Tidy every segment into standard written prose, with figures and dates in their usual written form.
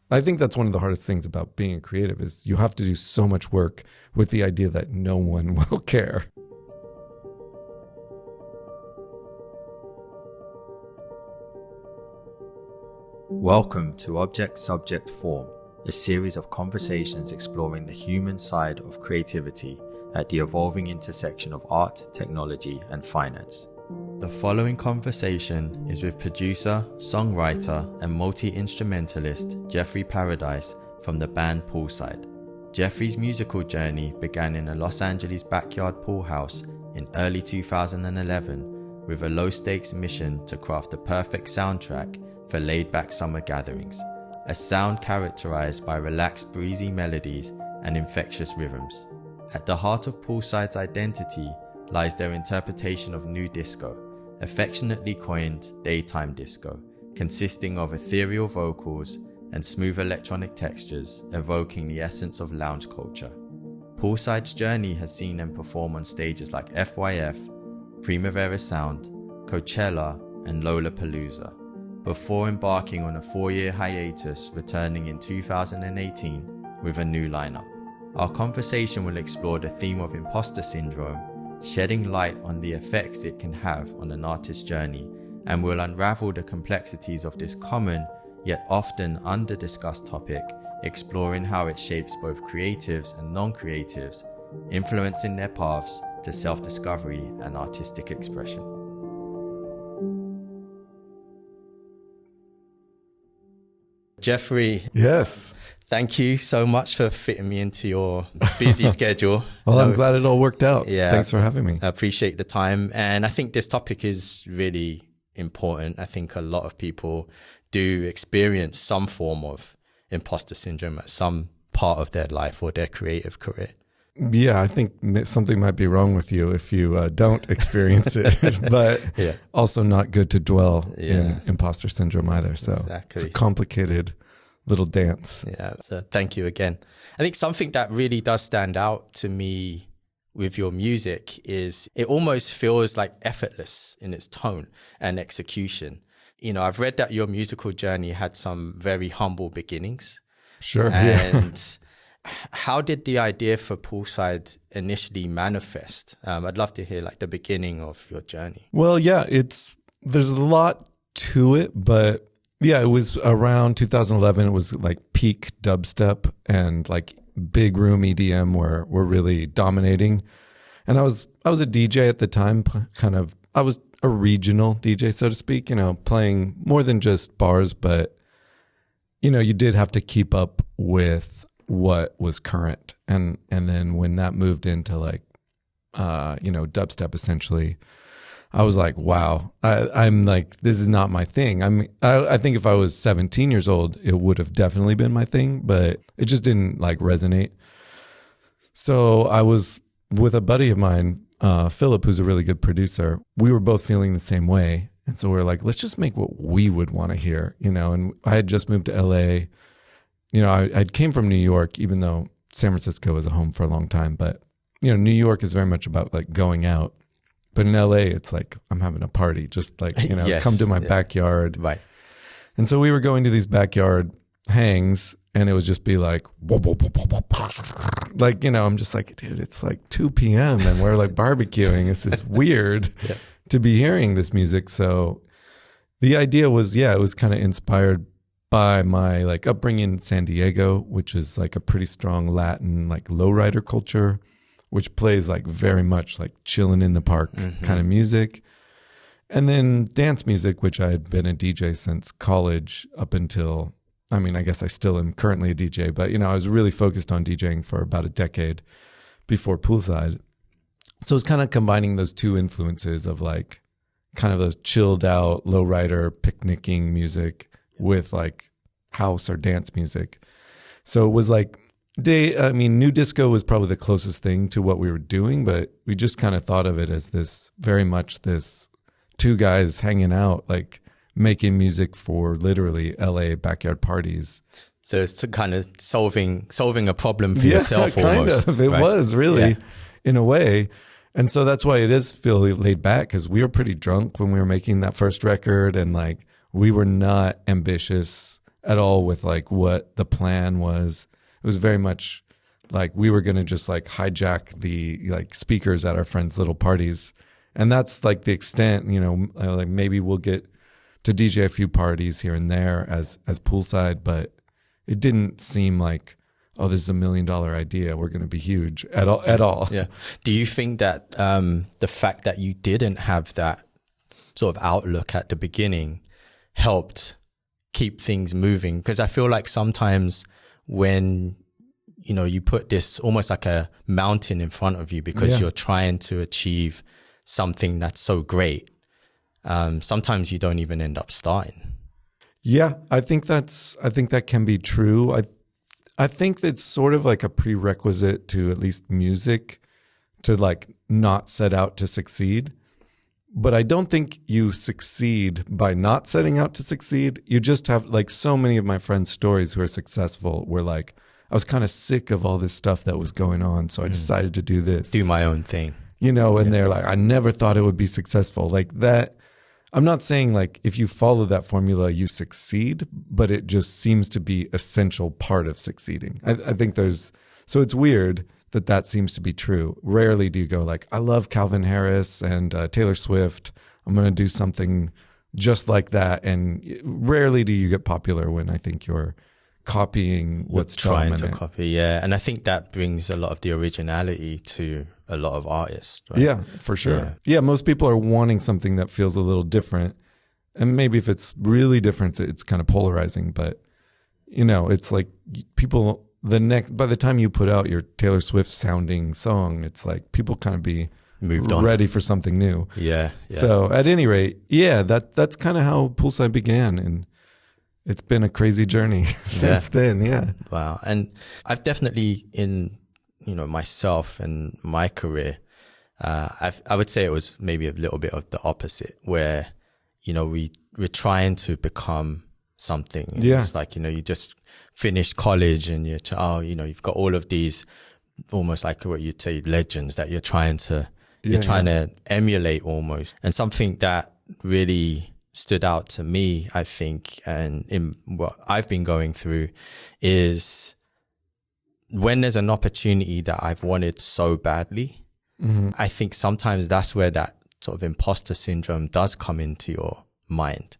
I think that's one of the hardest things about being a creative is you have to do so much work with the idea that no one will care. Welcome to Object Subject Form, a series of conversations exploring the human side of creativity at the evolving intersection of art, technology, and finance. The following conversation is with producer, songwriter, and multi-instrumentalist Jeffrey Paradise from the band Poolside. Jeffrey's musical journey began in a Los Angeles backyard pool house in early 2011 with a low-stakes mission to craft the perfect soundtrack for laid-back summer gatherings, a sound characterized by relaxed breezy melodies and infectious rhythms. At the heart of Poolside's identity lies their interpretation of new disco, affectionately coined daytime disco, consisting of ethereal vocals and smooth electronic textures evoking the essence of lounge culture. Poolside's journey has seen them perform on stages like FYF, Primavera Sound, Coachella, and Lollapalooza, before embarking on a 4-year hiatus returning in 2018 with a new lineup. Our conversation will explore the theme of imposter syndrome, shedding light on the effects it can have on an artist's journey, and will unravel the complexities of this common yet often under-discussed topic, exploring how it shapes both creatives and non-creatives, influencing their paths to self-discovery and artistic expression. Jeffrey. Yes. Thank you so much for fitting me into your busy schedule. Well, I'm glad it all worked out. Yeah. Thanks for having me. I appreciate the time. And I think this topic is really important. I think a lot of people do experience some form of imposter syndrome at some part of their life or their creative career. Yeah, I think something might be wrong with you if you don't experience it, but also not good to dwell in imposter syndrome either. So It's a complicated little dance. Yeah, so thank you again. I think something that really does stand out to me with your music is it almost feels like effortless in its tone and execution. You know, I've read that your musical journey had some very humble beginnings. Sure. And how did the idea for Poolside initially manifest? I'd love to hear like the beginning of your journey. Well, yeah, there's a lot to it, but yeah, it was around 2011. It was like peak dubstep and like big room EDM were really dominating. And I was a DJ at the time, I was a regional DJ, so to speak, playing more than just bars, but you did have to keep up with what was current. And then when that moved into like, dubstep essentially, I was like, wow, I'm like, this is not my thing. I think if I was 17 years old, it would have definitely been my thing, but it just didn't like resonate. So I was with a buddy of mine, Philip, who's a really good producer. We were both feeling the same way. And so we're like, let's just make what we would want to hear, and I had just moved to LA. I came from New York, even though San Francisco was a home for a long time, but New York is very much about like going out. But in LA, it's like, I'm having a party, just like, Yes, come to my backyard. Right. And so we were going to these backyard hangs and it would just be like, like, I'm just like, dude, it's like 2 p.m. and we're like barbecuing. This is weird to be hearing this music. So the idea was, it was kind of inspired by my like upbringing in San Diego, which is like a pretty strong Latin, like lowrider culture, which plays like very much like chilling in the park kind of music. And then dance music, which I had been a DJ since college up until, I guess I still am currently a DJ, but I was really focused on DJing for about a decade before Poolside. So it's kind of combining those two influences of like kind of those chilled out lowrider picnicking music with like house or dance music. So it was like, new disco was probably the closest thing to what we were doing, but we just kind of thought of it as this very much this two guys hanging out, like making music for literally LA backyard parties. So it's to kind of solving a problem for yourself almost. Kind of. It was really in a way. And so that's why it is feel laid back, because we were pretty drunk when we were making that first record, and like we were not ambitious at all with like what the plan was. It was very much like we were going to just like hijack the like speakers at our friends' little parties. And that's like the extent, you know, like maybe we'll get to DJ a few parties here and there as Poolside, but it didn't seem like, oh, this is $1 million idea, we're going to be huge at all. Yeah. Do you think that the fact that you didn't have that sort of outlook at the beginning helped keep things moving? Because I feel like sometimes when, you know, you put this almost like a mountain in front of you because you're trying to achieve something that's so great, sometimes you don't even end up starting. Yeah, I think that can be true. I think that's sort of like a prerequisite to at least music to like not set out to succeed. But I don't think you succeed by not setting out to succeed. You just have, like, so many of my friends' stories who are successful were like, I was kind of sick of all this stuff that was going on, so I decided to do this. Do my own thing. You know, and they're like, I never thought it would be successful. Like that, I'm not saying like if you follow that formula, you succeed, but it just seems to be essential part of succeeding. I think so it's weird that seems to be true. Rarely do you go like, I love Calvin Harris and Taylor Swift, I'm going to do something just like that. And rarely do you get popular when I think you're copying what's trying dominant. to copy. Yeah. And I think that brings a lot of the originality to a lot of artists. Right? Yeah, for sure. Yeah. Most people are wanting something that feels a little different. And maybe if it's really different, it's kind of polarizing, but you know, it's like people, by the time you put out your Taylor Swift sounding song, it's like people kind of be moved on, ready for something new. Yeah. So at any rate, that's kind of how Poolside began, and it's been a crazy journey since then. Yeah. Wow. And I've definitely in, you know, myself and my career, I would say it was maybe a little bit of the opposite, where, you know, we're trying to become something. Yeah. It's like, you know, you just finished college and you know, you've got all of these almost like what you'd say legends that you're trying to emulate almost. And something that really stood out to me, I think, and in what I've been going through, is when there's an opportunity that I've wanted so badly, I think sometimes that's where that sort of imposter syndrome does come into your mind,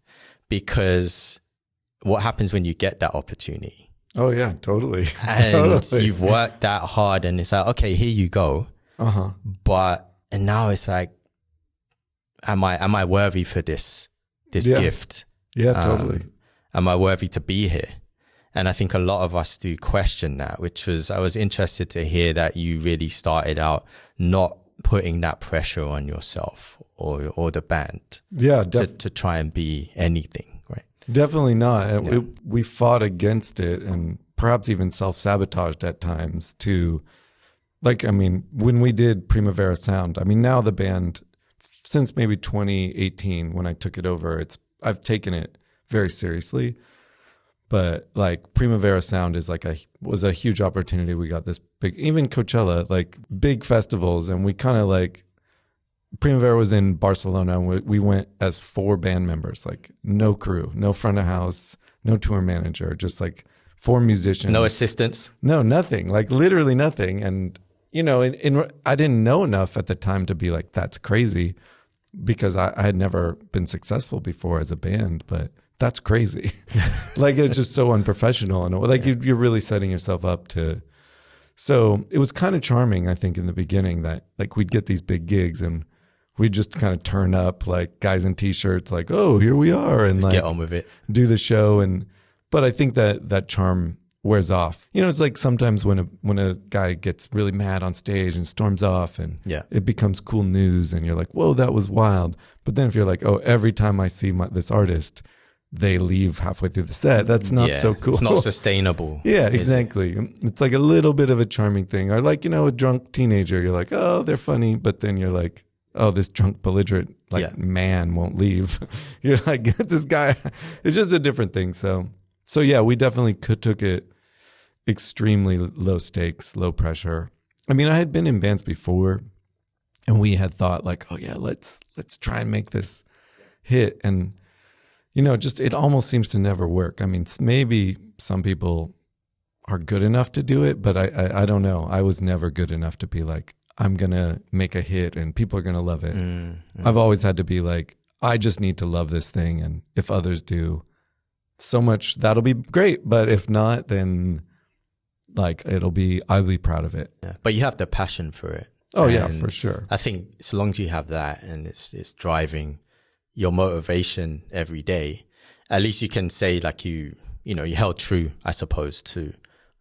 because what happens when you get that opportunity? Oh yeah, totally. And you've worked that hard and it's like, okay, here you go. And now it's like, am I worthy for this gift? Yeah, totally. Am I worthy to be here? And I think a lot of us do question that, I was interested to hear that you really started out not putting that pressure on yourself or the band. Yeah. To try and be anything, right? Definitely not. And we fought against it, and perhaps even self-sabotaged at times to, like, I mean, when we did Primavera Sound, I mean, now the band, since maybe 2018, when I took it over, I've taken it very seriously. But like Primavera Sound was a huge opportunity. We got this big, even Coachella, like big festivals. And we kind of like, Primavera was in Barcelona, and we went as 4 band members, like no crew, no front of house, no tour manager, just like 4 musicians. No assistants? No, nothing, like literally nothing. And, you know, I didn't know enough at the time to be like, that's crazy, because I had never been successful before as a band, but that's crazy. Like, it's just so unprofessional. And like, you're really setting yourself up to. So it was kind of charming, I think, in the beginning that like we'd get these big gigs and we'd just kind of turn up like guys in t-shirts, like, oh, here we are. And just like, get on with it. Do the show. But I think that charm wears off. You know, it's like sometimes when a guy gets really mad on stage and storms off, and it becomes cool news, and you're like, whoa, that was wild. But then if you're like, oh, every time I see this artist, they leave halfway through the set, that's not so cool. It's not sustainable. Yeah, exactly. It's like a little bit of a charming thing. Or like, you know, a drunk teenager, you're like, oh, they're funny. But then you're like, oh, this drunk belligerent man won't leave. You're like, this guy, it's just a different thing. So yeah, we definitely took it extremely low stakes, low pressure. I mean, I had been in bands before, And we had thought like, oh yeah, let's try and make this hit. And, you know, just, it almost seems to never work. I mean, maybe some people are good enough to do it, but I don't know. I was never good enough to be like, I'm going to make a hit and people are going to love it. I've always had to be like, I just need to love this thing. And if others do so much, that'll be great. But if not, then like, I'll be proud of it. Yeah. But you have the passion for it. Oh yeah, for sure. I think as long as you have that and it's driving your motivation every day, at least you can say like you held true, I suppose, to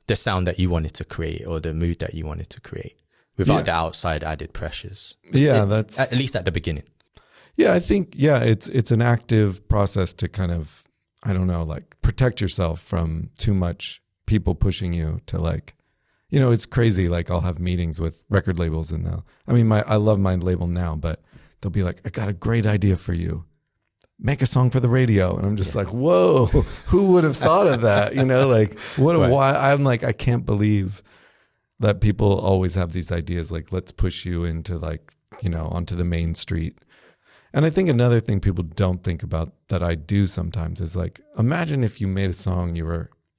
the sound that you wanted to create or the mood that you wanted to create without the outside added pressures. That's at least at the beginning. Yeah, I think, it's an active process to kind of, I don't know, like protect yourself from too much people pushing you to like, you know, it's crazy. Like I'll have meetings with record labels and I love my label now, but they'll be like, I got a great idea for you. Make a song for the radio. And I'm just like, whoa, who would have thought of that? You know, like why? I'm like, I can't believe that people always have these ideas. Like, let's push you into like, you know, onto the main street. And I think another thing people don't think about that I do sometimes is like, imagine if you made a song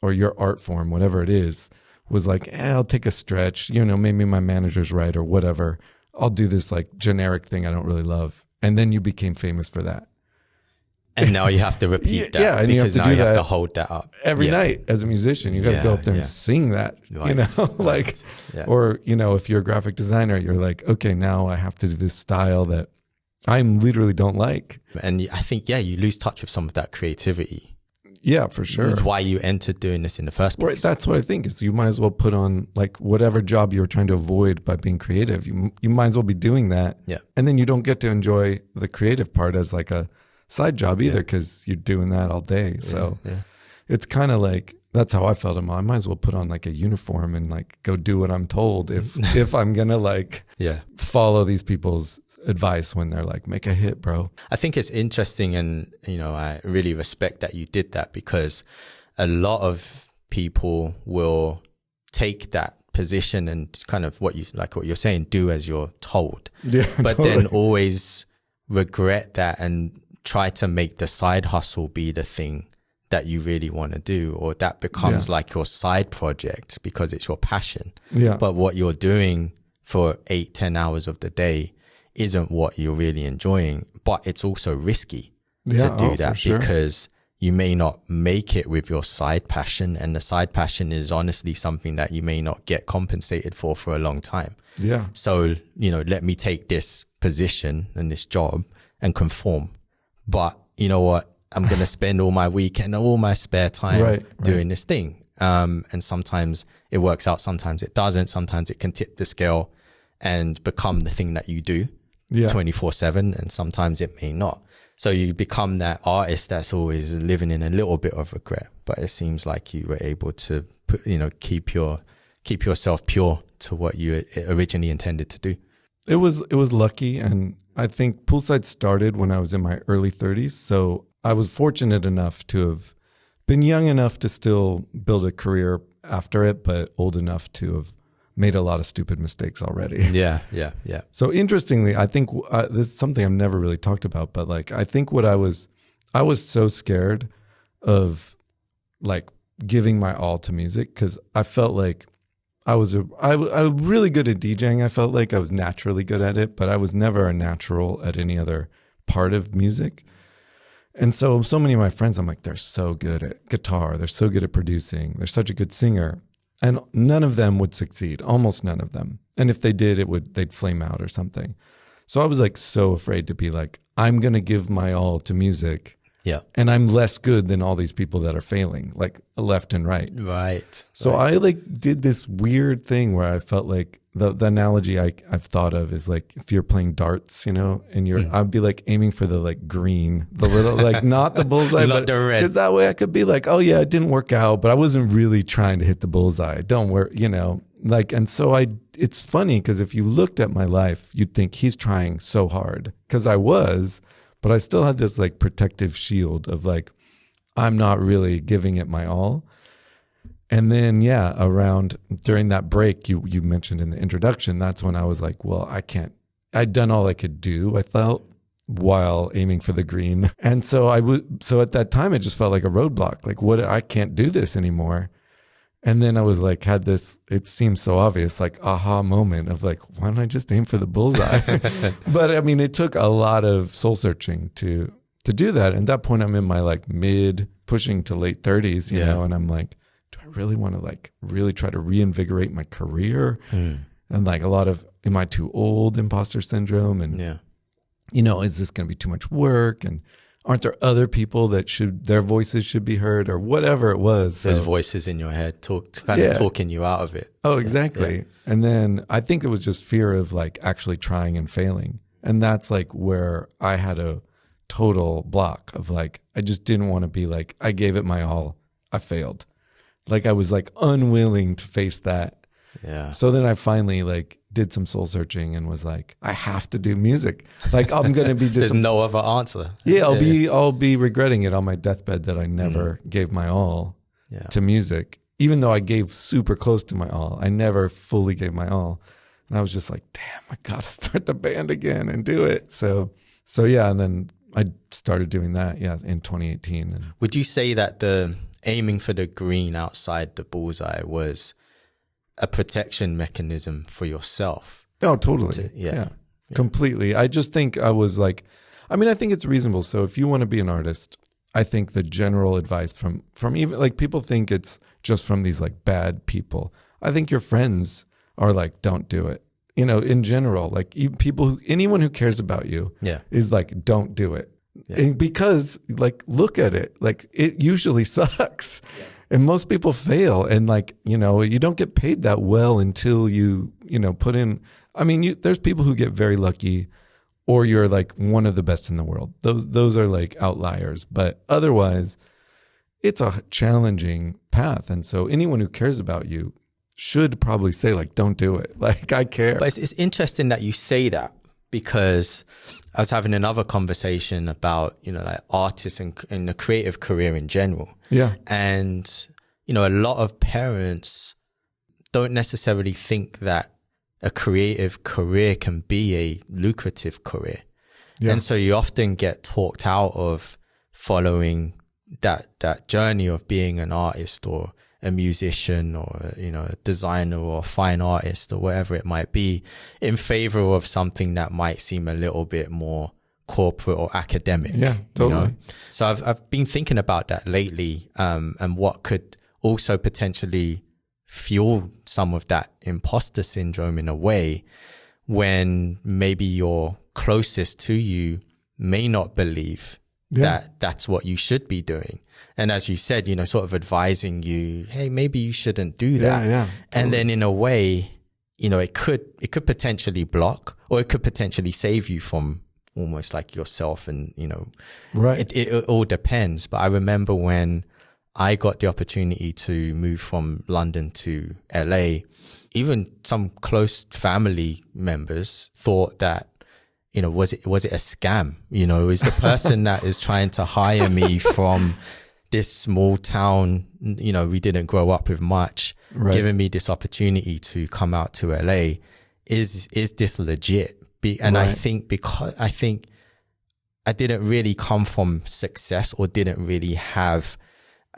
or your art form, whatever it is, was like, I'll take a stretch, you know, maybe my manager's right or whatever. I'll do this like generic thing I don't really love. And then you became famous for that. And now you have to repeat that. Yeah, and because you have to hold that up every night as a musician. You got to go up there and sing that, you know, or, you know, if you're a graphic designer, you're like, okay, now I have to do this style that I literally don't like. And I think, you lose touch with some of that creativity. Yeah, for sure. Which is why you entered doing this in the first place. Right, that's what I think is you might as well put on like whatever job you were trying to avoid by being creative. You might as well be doing that. Yeah. And then you don't get to enjoy the creative part as like a side job either because you're doing that all day. So it's kind of like, that's how I felt. I might as well put on like a uniform and like go do what I'm told if I'm going to like follow these people's advice when they're like, make a hit, bro. I think it's interesting. And, you know, I really respect that you did that because a lot of people will take that position and kind of what you're saying, do as you're told, but then always regret that and try to make the side hustle be the thing that you really want to do, or that becomes like your side project because it's your passion. Yeah. But what you're doing for 8-10 hours of the day isn't what you're really enjoying, but it's also risky to do that because you may not make it with your side passion, and the side passion is honestly something that you may not get compensated for a long time. Yeah. So, you know, let me take this position and this job and conform. But you know what? I'm going to spend all my weekend, all my spare time doing this thing. And sometimes it works out, sometimes it doesn't. Sometimes it can tip the scale and become the thing that you do 24/7, and sometimes it may not. So you become that artist that's always living in a little bit of regret. But it seems like you were able to keep yourself pure to what you originally intended to do. It was lucky, and I think Poolside started when I was in my early 30s. So I was fortunate enough to have been young enough to still build a career after it, but old enough to have made a lot of stupid mistakes already. Yeah. So interestingly, I think this is something I've never really talked about, but like, I think I was so scared of like giving my all to music because I felt like I was really good at DJing. I felt like I was naturally good at it, but I was never a natural at any other part of music. And so many of my friends, I'm like, they're so good at guitar. They're so good at producing. They're such a good singer. And none of them would succeed, almost none of them. And if they did, they'd flame out or something. So I was like so afraid to be like, I'm going to give my all to music. Yeah. And I'm less good than all these people that are failing, like left and right. Right. So I like did this weird thing where I felt like the analogy I've thought of is like if you're playing darts, you know, and I'd be like aiming for the like green, the little like not the bullseye, not the red. Because that way I could be like, oh yeah, it didn't work out, but I wasn't really trying to hit the bullseye. Don't worry, you know, like, and so it's funny because if you looked at my life, you'd think he's trying so hard because I was. But I still had this like protective shield of like, I'm not really giving it my all. And then, during that break you mentioned in the introduction, that's when I was like, well, I'd done all I could do, I felt, while aiming for the green. And so so at that time, it just felt like a roadblock. Like, I can't do this anymore. And then I was like, had this, it seemed so obvious, like aha moment of like, why don't I just aim for the bullseye? But I mean, it took a lot of soul searching to do that. And at that point, I'm in my like mid pushing to late 30s, you know, and I'm like, do I really want to like really try to reinvigorate my career? And like a lot of, am I too old, imposter syndrome? And, you know, is this going to be too much work? And aren't there other people that their voices should be heard, or whatever it was? Those voices in your head kind of talking you out of it. Oh, exactly. Yeah. And then I think it was just fear of like actually trying and failing. And that's like where I had a total block of like, I just didn't want to be like, I gave it my all, I failed. Like I was like unwilling to face that. Yeah. So then I finally like did some soul searching and was like, I have to do music. Like I'm going to be There's no other answer. Yeah, I'll be regretting it on my deathbed that I never gave my all to music. Even though I gave super close to my all, I never fully gave my all. And I was just like, damn, I got to start the band again and do it. So yeah, and then I started doing that, in 2018. And would you say that the aiming for the green outside the bullseye was a protection mechanism for yourself? Oh, totally. Yeah, completely. I just think I was like, I mean, I think it's reasonable. So if you want to be an artist, I think the general advice from even like people think it's just from these like bad people. I think your friends are like, don't do it. You know, in general, like anyone who cares about you is like, don't do it. Yeah. Because like, look at it. Like it usually sucks. Yeah. And most people fail. And like, you know, you don't get paid that well until you know, put in, I mean, there's people who get very lucky, or you're like one of the best in the world. Those are like outliers, but otherwise it's a challenging path. And so anyone who cares about you should probably say like, don't do it. Like I care. But it's interesting that you say that, because I was having another conversation about, you know, like artists and the creative career in general. Yeah. And, you know, a lot of parents don't necessarily think that a creative career can be a lucrative career. Yeah. And so you often get talked out of following that journey of being an artist or a musician or, you know, a designer or a fine artist or whatever it might be, in favor of something that might seem a little bit more corporate or academic. Yeah, totally. You know? So I've been thinking about that lately, and what could also potentially fuel some of that imposter syndrome in a way, when maybe your closest to you may not believe that that's what you should be doing. And as you said, you know, sort of advising you, hey, maybe you shouldn't do that. Yeah, totally. And then in a way, you know, it could potentially block, or it could potentially save you from almost like yourself. And, you know, it all depends. But I remember when I got the opportunity to move from London to LA, even some close family members thought that, you know, was it a scam? You know, is the person that is trying to hire me from this small town, you know, we didn't grow up with much, giving me this opportunity to come out to LA, is this legit? And I think I didn't really come from success, or didn't really have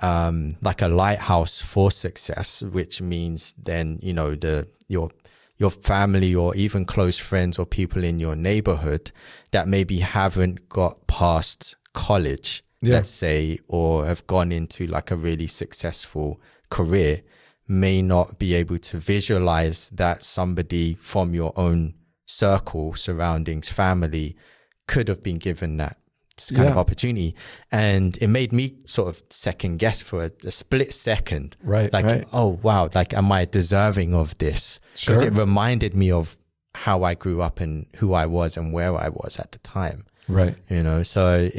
like a lighthouse for success, which means then, you know, your family or even close friends or people in your neighborhood that maybe haven't got past college, let's say, or have gone into like a really successful career, may not be able to visualize that somebody from your own circle, surroundings, family could have been given that kind of opportunity. And it made me sort of second guess for a split second. Oh, wow, like, am I deserving of this? Because it reminded me of how I grew up and who I was and where I was at the time. Right. You know, so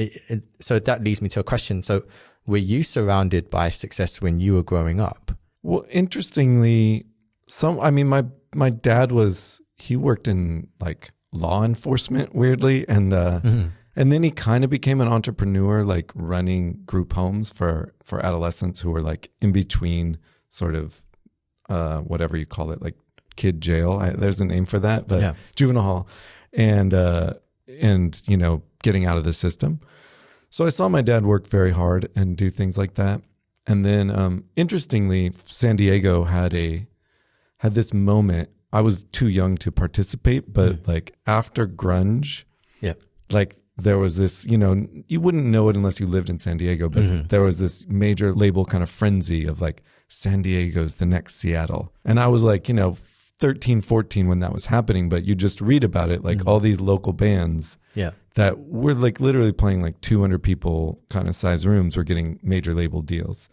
so that leads me to a question. So were you surrounded by success when you were growing up? Well, interestingly, my dad he worked in like law enforcement, weirdly. And, and then he kind of became an entrepreneur, like running group homes for adolescents who were like in between sort of, whatever you call it, like kid jail. There's a name for that, but juvenile hall. and you know, getting out of the system. So I saw my dad work very hard and do things like that. And then, interestingly, San Diego had this moment. I was too young to participate, but like after grunge, like there was this, you know, you wouldn't know it unless you lived in San Diego, but there was this major label kind of frenzy of like, San Diego's the next Seattle. And I was like, you know, 13, 14 when that was happening, but you just read about it, like all these local bands that were like literally playing like 200 people kind of size rooms were getting major label deals.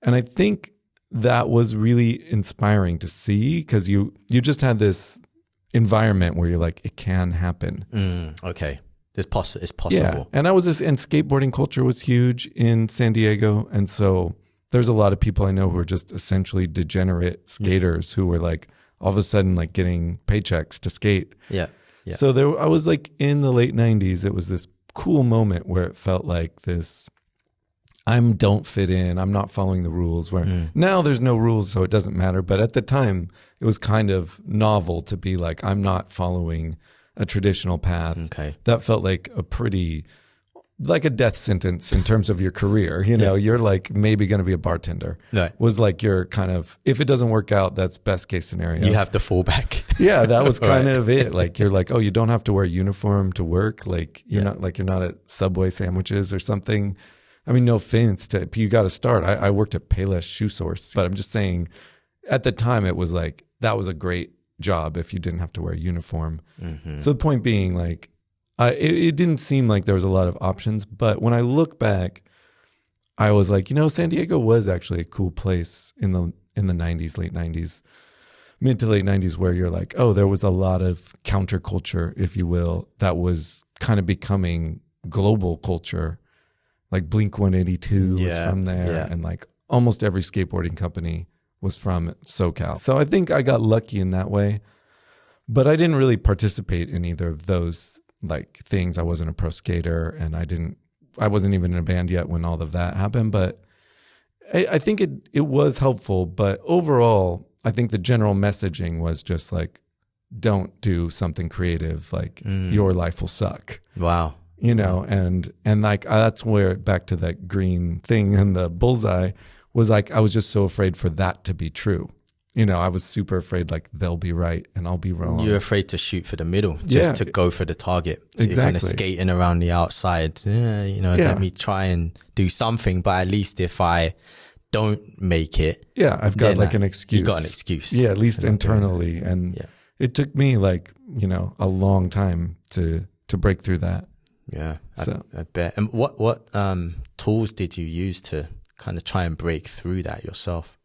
And I think that was really inspiring to see, because you just had this environment where you're like, it can happen. Okay. It's possible. Yeah. And skateboarding culture was huge in San Diego. And so there's a lot of people I know who are just essentially degenerate skaters who were like all of a sudden like getting paychecks to skate. Yeah. So I was like in the late 90s, it was this cool moment where it felt like this, don't fit in, I'm not following the rules, where now there's no rules, so it doesn't matter. But at the time, it was kind of novel to be like, I'm not following a traditional path. Okay. That felt like like a death sentence in terms of your career. You know, you're like maybe going to be a bartender. Right. Was like your kind of, if it doesn't work out, that's best case scenario. You have the fallback. Yeah, that was kind of it. Like you're like, oh, you don't have to wear a uniform to work. Like you're not at Subway sandwiches or something. I mean, no offense you got to start. I worked at Payless Shoe Source, but I'm just saying at the time it was like, that was a great job if you didn't have to wear a uniform. So the point being, like, it didn't seem like there was a lot of options, but when I look back, I was like, you know, San Diego was actually a cool place in the 90s, late 90s, mid to late 90s, where you're like, oh, there was a lot of counterculture, if you will, that was kind of becoming global culture. Like Blink 182 was from there, and like almost every skateboarding company was from SoCal. So I think I got lucky in that way, but I didn't really participate in either of those like things. I wasn't a pro skater, and I wasn't even in a band yet when all of that happened, but I think it was helpful. But overall, I think the general messaging was just like, don't do something creative. Like your life will suck. Wow. You know, and like, that's where, back to that green thing in the Bullseye, was like, I was just so afraid for that to be true. You know, I was super afraid like they'll be right and I'll be wrong. You're afraid to shoot for the middle, just to go for the target. So you're kind of skating around the outside. You know, let me try and do something, but at least if I don't make it, I've got like an excuse. You got an excuse. Yeah, at least internally. And it took me like, you know, a long time to break through that. Yeah, I bet. And what tools did you use to kind of try and break through that yourself?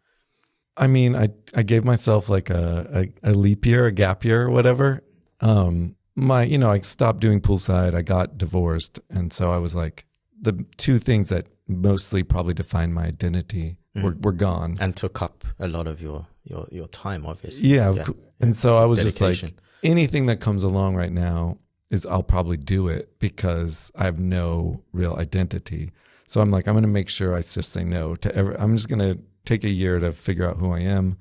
I mean, I gave myself like a leap year, a gap year, or whatever. I stopped doing Poolside. I got divorced. And so I was like, the two things that mostly probably defined my identity were gone. And took up a lot of your time, obviously. Yeah. And so I was just like, anything that comes along right now I'll probably do it, because I have no real identity. So I'm like, I'm going to make sure I just say no to I'm just going to take a year to figure out who I am.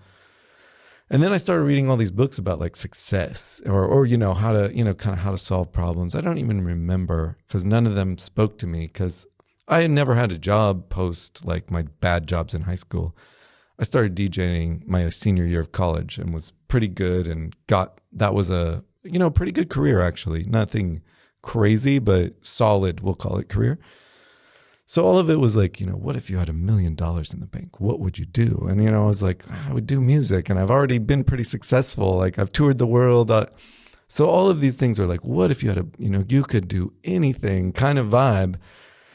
And then I started reading all these books about like success or you know, how to, you know, kind of how to solve problems. I don't even remember, because none of them spoke to me, because I had never had a job post like my bad jobs in high school. I started DJing my senior year of college and was pretty good, and that was a, you know, pretty good career, actually. Nothing crazy, but solid, we'll call it, career. So all of it was like, you know, what if you had $1 million in the bank? What would you do? And, you know, I was like, I would do music, and I've already been pretty successful. Like, I've toured the world. So all of these things are like, what if you had you could do anything kind of vibe.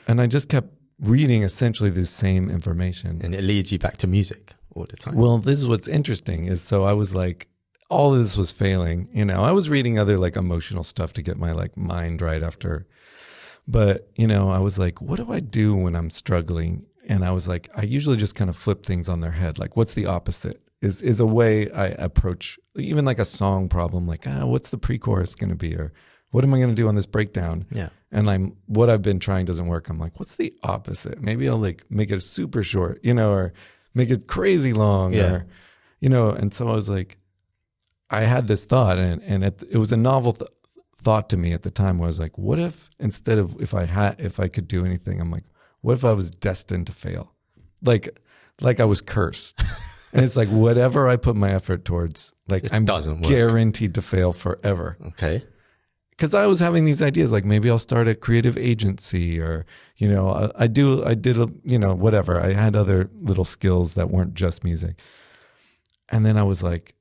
And I just kept reading essentially the same information. And it leads you back to music all the time. Well, this is what's interesting is, so I was like, all of this was failing. You know, I was reading other like emotional stuff to get my like mind right after. But, you know, I was like, what do I do when I'm struggling? And I was like, I usually just kind of flip things on their head. Like, what's the opposite is a way I approach even like a song problem. Like, what's the pre-chorus going to be? Or what am I going to do on this breakdown? Yeah. And what I've been trying doesn't work. I'm like, what's the opposite? Maybe I'll like make it super short, you know, or make it crazy long, or, you know. And so I was like, I had this thought, and it was a novel thought to me at the time was like, what if instead of if I could do anything, I'm like, what if I was destined to fail? Like I was cursed. And it's like, whatever I put my effort towards, like I'm guaranteed to fail forever. Okay. Because I was having these ideas, like maybe I'll start a creative agency, or, you know, I did, you know, whatever. I had other little skills that weren't just music. And then I was like,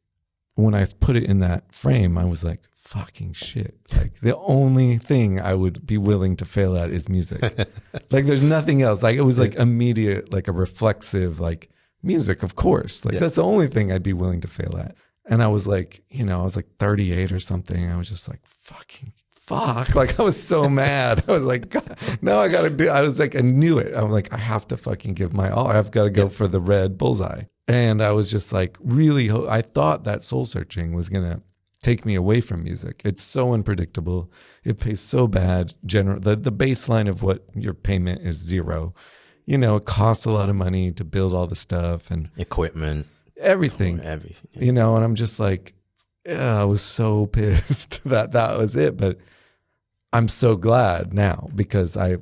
when I put it in that frame, I was like, fucking shit. Like the only thing I would be willing to fail at is music. Like there's nothing else. Like it was like immediate, like a reflexive, like music, of course. Like that's the only thing I'd be willing to fail at. And I was like, you know, I was like 38 or something. I was just like, fucking fuck. Like I was so mad. I was like, God, now I got to do, I was like, I knew it. I'm like, I have to fucking give my all. I've got to go for the red bullseye. And I was just like, really, I thought that soul searching was going to take me away from music. It's so unpredictable. It pays so bad. The baseline of what your payment is zero. You know, it costs a lot of money to build all the stuff and equipment, everything, you know, and I'm just like, I was so pissed that was it. But I'm so glad now because I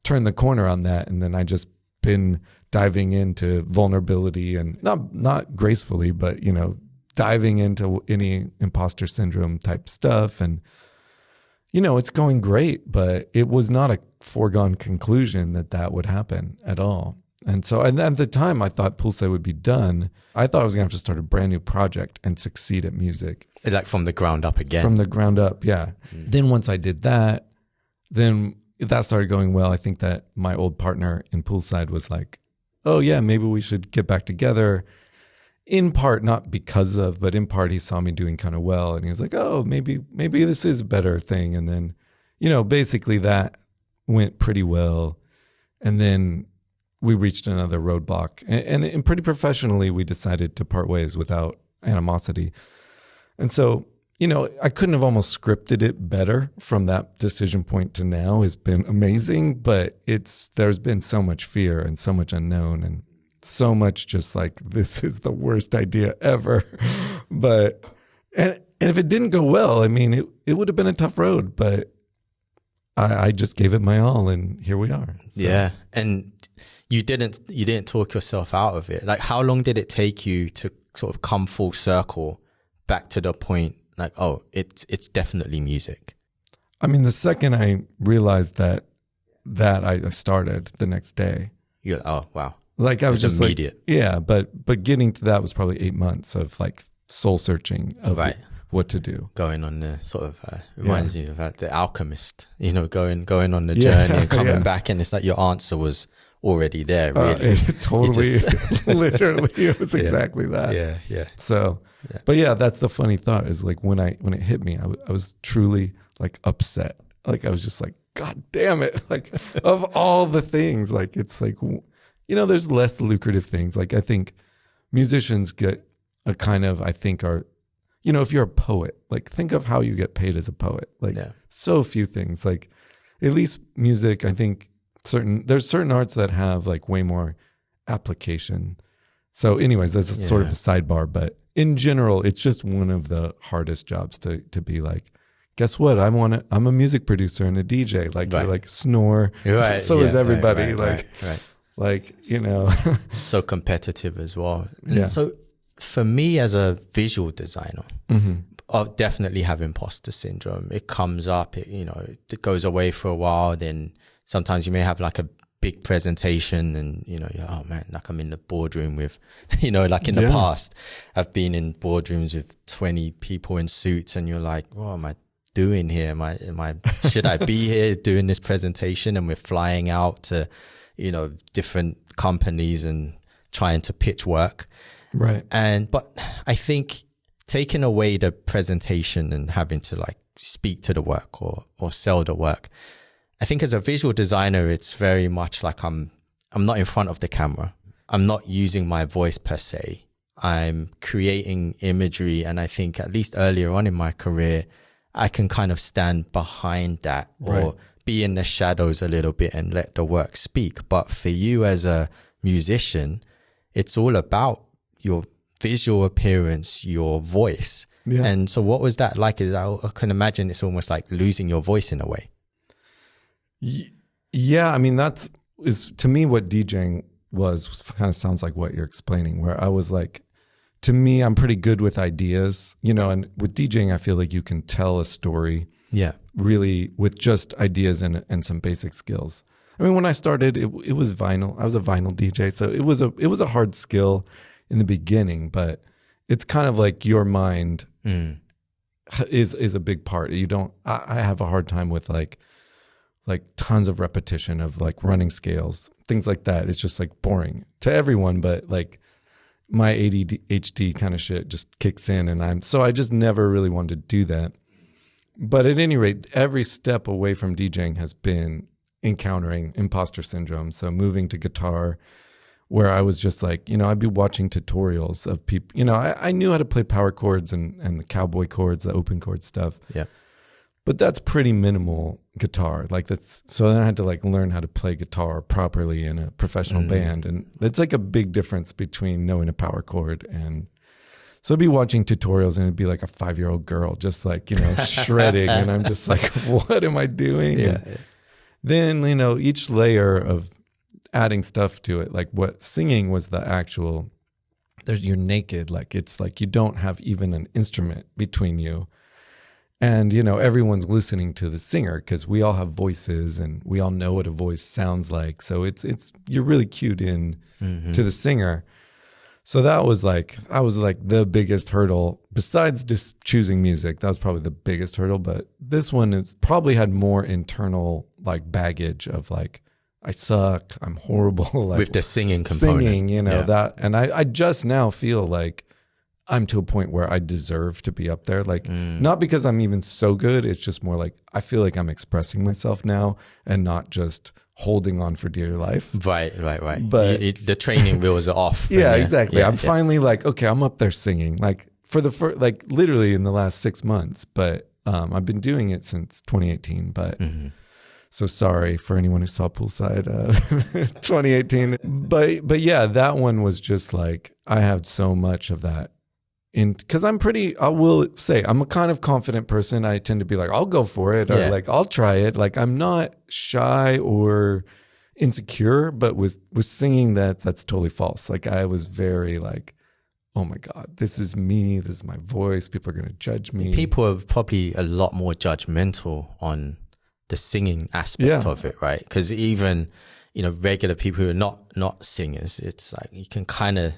turned the corner on that. And then I just been diving into vulnerability and not gracefully, but, you know, diving into any imposter syndrome type stuff. And, you know, it's going great, but it was not a foregone conclusion that would happen at all. And so and at the time I thought Poolside would be done. I thought I was going to have to start a brand new project and succeed at music. Like from the ground up again. From the ground up, yeah. Then once I did that, then that started going well. I think that my old partner in Poolside was like, oh yeah, maybe we should get back together. In part, not because of, but in part he saw me doing kind of well. And he was like, oh, maybe this is a better thing. And then, you know, basically that went pretty well. And then we reached another roadblock. And pretty professionally, we decided to part ways without animosity. And so, you know, I couldn't have almost scripted it better from that decision point to now. It's been amazing, but there's been so much fear and so much unknown and so much just like, this is the worst idea ever. But, and if it didn't go well, I mean, it would have been a tough road, but I just gave it my all and here we are. So. Yeah. And you didn't talk yourself out of it. Like how long did it take you to sort of come full circle back to the point like, oh, it's definitely music? I mean, the second I realized that I started the next day. Oh, wow. Like I was just immediate. Like, yeah, but getting to that was probably 8 months of like soul searching of what to do. Going on the sort of, reminds me of the alchemist, you know, going on the journey and coming back, and it's like your answer was already there, really. Totally, literally, it was exactly that. Yeah. So, but yeah, that's the funny thought is like when it hit me, I was truly like upset. Like I was just like, God damn it. Like of all the things, like it's like, you know, there's less lucrative things. Like I think musicians get a kind of, I think are, you know, if you're a poet, like think of how you get paid as a poet. Like so few things, like at least music, I think there's certain arts that have like way more application. So anyways, that's sort of a sidebar, but in general, it's just one of the hardest jobs to be like, guess what? I'm a music producer and a DJ. Like you're like snore. Right. So is everybody. Right. Like, you know, so competitive as well. Yeah. So for me as a visual designer, I definitely have imposter syndrome. It comes up, it goes away for a while. Then sometimes you may have like a big presentation and, you know, oh man, like I'm in the boardroom with, you know, like in the past, I've been in boardrooms with 20 people in suits and you're like, what am I doing here? Should I be here doing this presentation? And we're flying out to, you know, different companies and trying to pitch work. Right. But I think taking away the presentation and having to like speak to the work or sell the work, I think as a visual designer, it's very much like I'm not in front of the camera. I'm not using my voice per se. I'm creating imagery. And I think at least earlier on in my career, I can kind of stand behind that or be in the shadows a little bit and let the work speak. But for you as a musician, it's all about your visual appearance, your voice. Yeah. And so what was that like? I can imagine it's almost like losing your voice in a way. Yeah, I mean, is to me what DJing was kind of sounds like what you're explaining, where I was like, to me, I'm pretty good with ideas, and with DJing, I feel like you can tell a story really with just ideas and some basic skills. I mean, when I started, it was vinyl. I was a vinyl DJ, so it was a hard skill in the beginning, but it's kind of like your mind is a big part. I have a hard time with like tons of repetition of like running scales, things like that. It's just like boring to everyone, but like my ADHD kind of shit just kicks in, and I just never really wanted to do that. But at any rate, every step away from DJing has been encountering imposter syndrome. So moving to guitar, where I was just like, I'd be watching tutorials of people, I knew how to play power chords and the cowboy chords, the open chord stuff. Yeah. But that's pretty minimal guitar. So then I had to like learn how to play guitar properly in a professional band. And it's like a big difference between knowing a power chord. And so I'd be watching tutorials and it'd be like a 5-year-old girl just like, shredding. And I'm just like, what am I doing? Yeah. Then, each layer of adding stuff to it, like what singing was the actual, you're naked. Like it's like you don't have even an instrument between you. And, everyone's listening to the singer because we all have voices and we all know what a voice sounds like. So you're really cued in to the singer. So that was like the biggest hurdle besides just choosing music. That was probably the biggest hurdle. But this one is probably had more internal like baggage of like, I suck, I'm horrible. Like with the singing component. That. And I just now feel like I'm to a point where I deserve to be up there. Like, not because I'm even so good. It's just more like, I feel like I'm expressing myself now and not just holding on for dear life. Right. But the training wheels are off. Yeah, exactly. I'm finally like, okay, I'm up there singing like like literally in the last 6 months, but I've been doing it since 2018, but so sorry for anyone who saw Poolside 2018. But yeah, that one was just like, I have so much of that. Because I will say, I'm a kind of confident person. I tend to be like, I'll go for it, or like, I'll try it. Like, I'm not shy or insecure, but with singing, that's totally false. Like, I was very like, oh my God, this is me. This is my voice. People are going to judge me. People are probably a lot more judgmental on the singing aspect of it, right? Because even, regular people who are not singers, it's like, you can kind of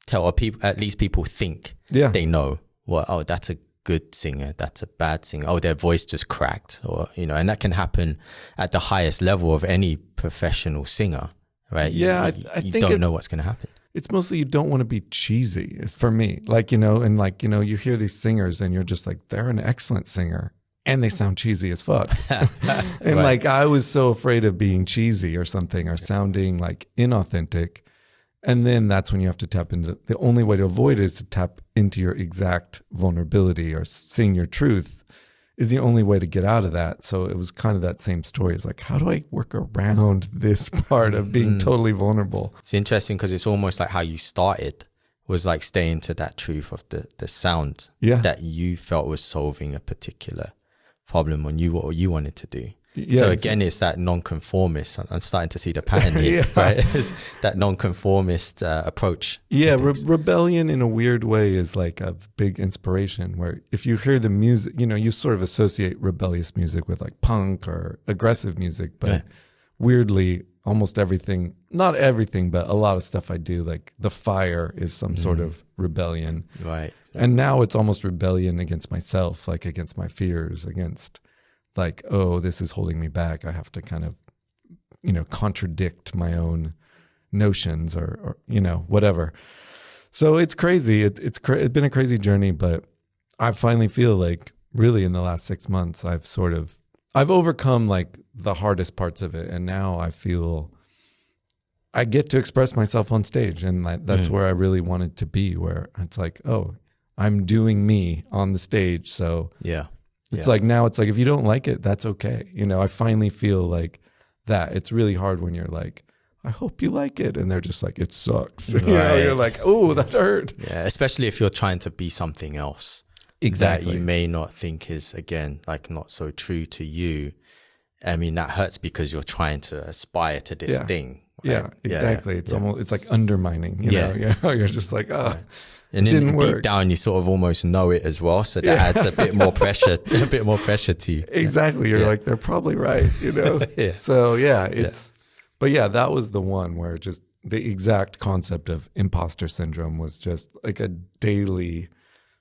tell, or at least people think they know, well, that's a good singer, that's a bad singer, oh, their voice just cracked, or and that can happen at the highest level of any professional singer, right? Yeah, I think you don't know what's going to happen. It's mostly you don't want to be cheesy. It's for me, like and like you hear these singers and you're just like, they're an excellent singer and they sound cheesy as fuck. And like, I was so afraid of being cheesy or something, or sounding like inauthentic. And then that's when you have to tap into, the only way to avoid it is to tap into your exact vulnerability, or seeing your truth is the only way to get out of that. So it was kind of that same story. It's like, how do I work around this part of being totally vulnerable? It's interesting because it's almost like how you started was like staying to that truth of the sound that you felt was solving a particular problem when you what you wanted to do. Yeah, so again, it's that non-conformist. I'm starting to see the pattern here, right? It's that non-conformist approach. Yeah, rebellion in a weird way is like a big inspiration, where if you hear the music, you sort of associate rebellious music with like punk or aggressive music, but weirdly, almost everything, not everything, but a lot of stuff I do, like the fire is some sort of rebellion. Right. And now it's almost rebellion against myself, like against my fears, against like, oh, this is holding me back. I have to kind of, contradict my own notions or whatever. So it's crazy. It's been a crazy journey, but I finally feel like really in the last 6 months, I've overcome like the hardest parts of it. And now I feel I get to express myself on stage. And that's where I really wanted to be, where it's like, oh, I'm doing me on the stage. So yeah. It's like, now it's like, if you don't like it, that's okay. I finally feel like that. It's really hard when you're like, I hope you like it. And they're just like, it sucks. Right. You're like, oh, that hurt. Yeah. Especially if you're trying to be something else. Exactly. that you may not think is, again, like not so true to you. I mean, that hurts because you're trying to aspire to this thing. Right? Yeah, exactly. It's almost, it's like undermining, you know, you're just like, oh, and it then didn't work. Deep down, you sort of almost know it as well. So that adds a bit more pressure, to you. Exactly. You're like, they're probably right, you know? So but yeah, that was the one where just the exact concept of imposter syndrome was just like a daily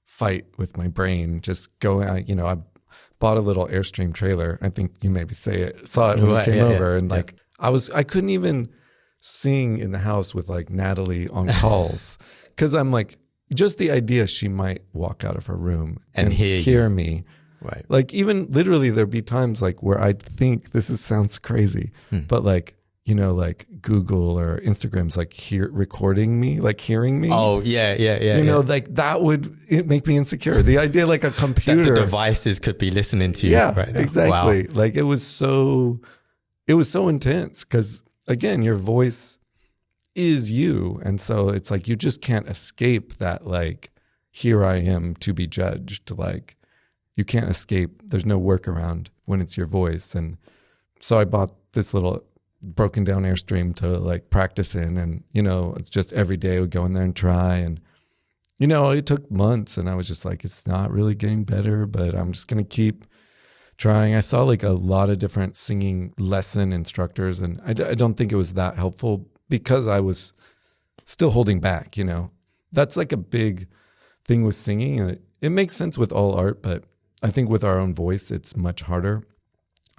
fight with my brain, just going, you know, I bought a little Airstream trailer. I think you maybe saw it when you came over. And like, I couldn't even sing in the house with like Natalie on calls. Cause I'm like, just the idea she might walk out of her room and hear me. Right. Like even literally there'd be times like where I'd think sounds crazy, but like, you know, like Google or Instagram's like recording me, like hearing me. Oh yeah. You know, like that would make me insecure. The idea like a computer. That the devices could be listening to you right now. Exactly. Wow. Like it was so intense because again, your voice is you. And so it's like, you just can't escape that, like, here I am to be judged. Like you can't escape. There's no workaround when it's your voice. And so I bought this little broken down Airstream to like practice in. And, you know, it's just every day I would go in there and try. And, you know, it took months and I was just like, it's not really getting better, but I'm just going to keep trying. I saw like a lot of different singing lesson instructors and I don't think it was that helpful because I was still holding back, you know. That's like a big thing with singing. It makes sense with all art, but I think with our own voice, it's much harder.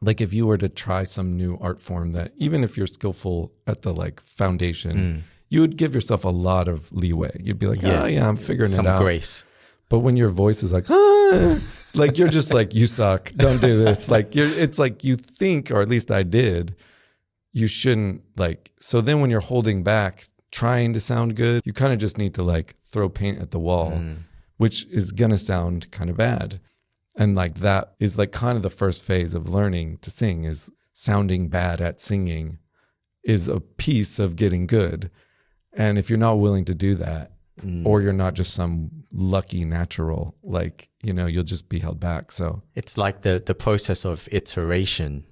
Like if you were to try some new art form that even if you're skillful at the like foundation, you would give yourself a lot of leeway. You'd be like, I'm figuring it out. Some grace. But when your voice is like, like you're just like, you suck, don't do this. Like it's like you think, or at least I did, you shouldn't like, so then when you're holding back, trying to sound good, you kind of just need to like throw paint at the wall, which is going to sound kind of bad. And like that is like kind of the first phase of learning to sing is sounding bad at singing is a piece of getting good. And if you're not willing to do that, or you're not just some lucky natural, like, you know, you'll just be held back. So it's like the process of iteration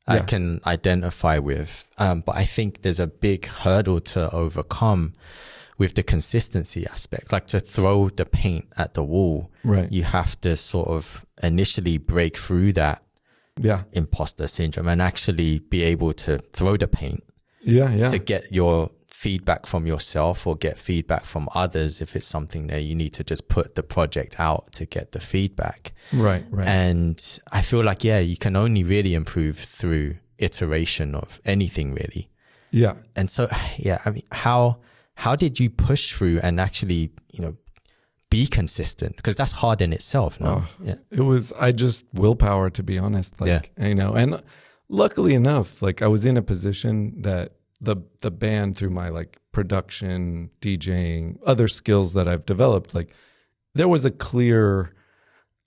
I can identify with. But I think there's a big hurdle to overcome with the consistency aspect. Like to throw the paint at the wall, you have to sort of initially break through that imposter syndrome and actually be able to throw the paint to get your feedback from yourself or get feedback from others if it's something that you need to just put the project out to get the feedback. Right. And I feel like, you can only really improve through iteration of anything really. Yeah. And so, I mean, how did you push through and actually, you know, be consistent? Because that's hard in itself. No? It was, I just willpower, to be honest. Like, you know, and luckily enough, like I was in a position that the band, through my like production, DJing, other skills that I've developed, like there was a clear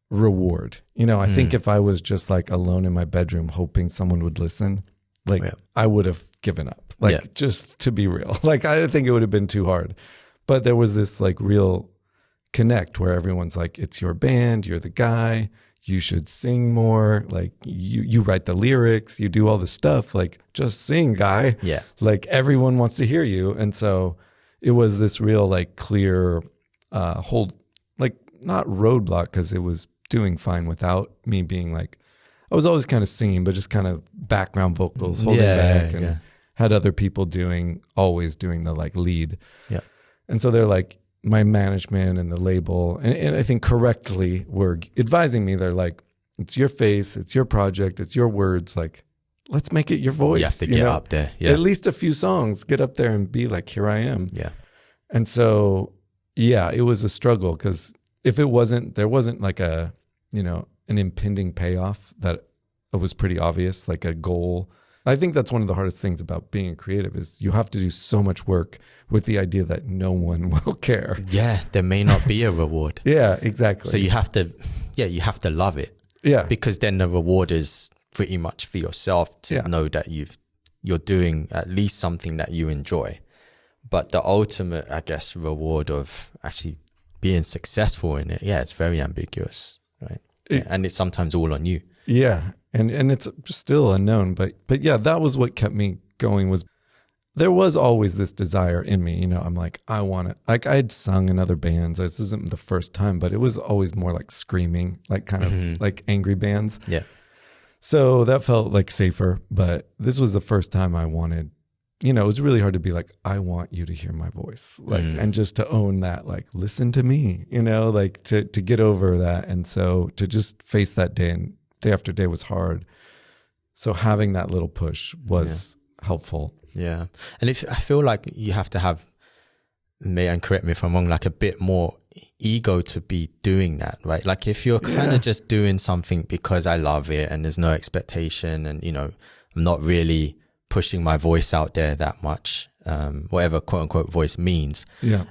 reward. You know, I think if I was just like alone in my bedroom hoping someone would listen, like I would have given up. Like just to be real, like I think it would have been too hard. But there was this like real connect where everyone's like, it's your band, you're the guy, you should sing more. Like you write the lyrics, you do all the stuff, like just sing, guy. Yeah. Like everyone wants to hear you. And so it was this real like clear hold, like not roadblock, because it was doing fine without me being like, I was always kind of singing, but just kind of background vocals, holding back and had other people always doing the like lead. Yeah. And so they're like, my management and the label, and I think correctly were advising me. They're like, it's your face, it's your project, it's your words. Like, let's make it your voice. You have to get up there. Yeah. At least a few songs, get up there and be like, here I am. Yeah. And so, it was a struggle because if there wasn't like a, you know, an impending payoff that was pretty obvious, like a goal. I think that's one of the hardest things about being a creative is you have to do so much work with the idea that no one will care. Yeah, there may not be a reward. Yeah, exactly. So you have to love it. Yeah. Because then the reward is pretty much for yourself to know that you're doing at least something that you enjoy. But the ultimate, I guess, reward of actually being successful in it, it's very ambiguous, right? And it's sometimes all on you. Yeah. And it's still unknown, but yeah, that was what kept me going. Was there was always this desire in me, you know, I'm like, I want to, like I had sung in other bands. This isn't the first time, but it was always more like screaming, like kind of like angry bands. Yeah. So that felt like safer, but this was the first time I wanted, you know, it was really hard to be like, I want you to hear my voice, like, and just to own that, like, listen to me, you know, like to get over that. And so to just face that day, and day after day was hard. So having that little push was helpful. Yeah. And if I feel like you have to have, and correct me if I'm wrong, like a bit more ego to be doing that, right? Like if you're kind of just doing something because I love it and there's no expectation, and, you know, I'm not really pushing my voice out there that much, whatever quote unquote voice means. Yeah.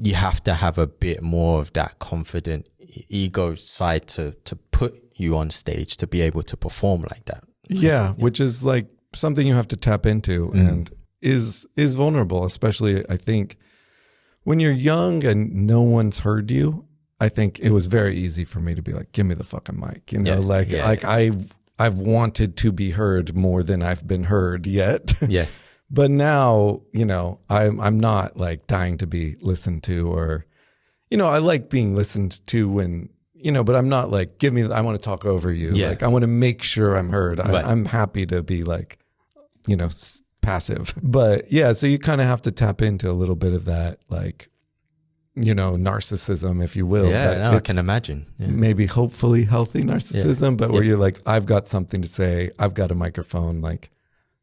You have to have a bit more of that confident ego side to put you on stage to be able to perform like that. Yeah. Which is like something you have to tap into and is vulnerable, especially I think when you're young and no one's heard you. I think it was very easy for me to be like, give me the fucking mic, you know, I've wanted to be heard more than I've been heard yet. Yes. But now, you know, I'm not like dying to be listened to, or, you know, I like being listened to when, you know, but I'm not like, I want to talk over you. Yeah. Like I want to make sure I'm heard. Right. I'm happy to be like, you know, passive. But yeah, so you kind of have to tap into a little bit of that, like, you know, narcissism, if you will. Yeah, no, I can imagine. Yeah. Maybe hopefully healthy narcissism, but where you're like, I've got something to say. I've got a microphone, like,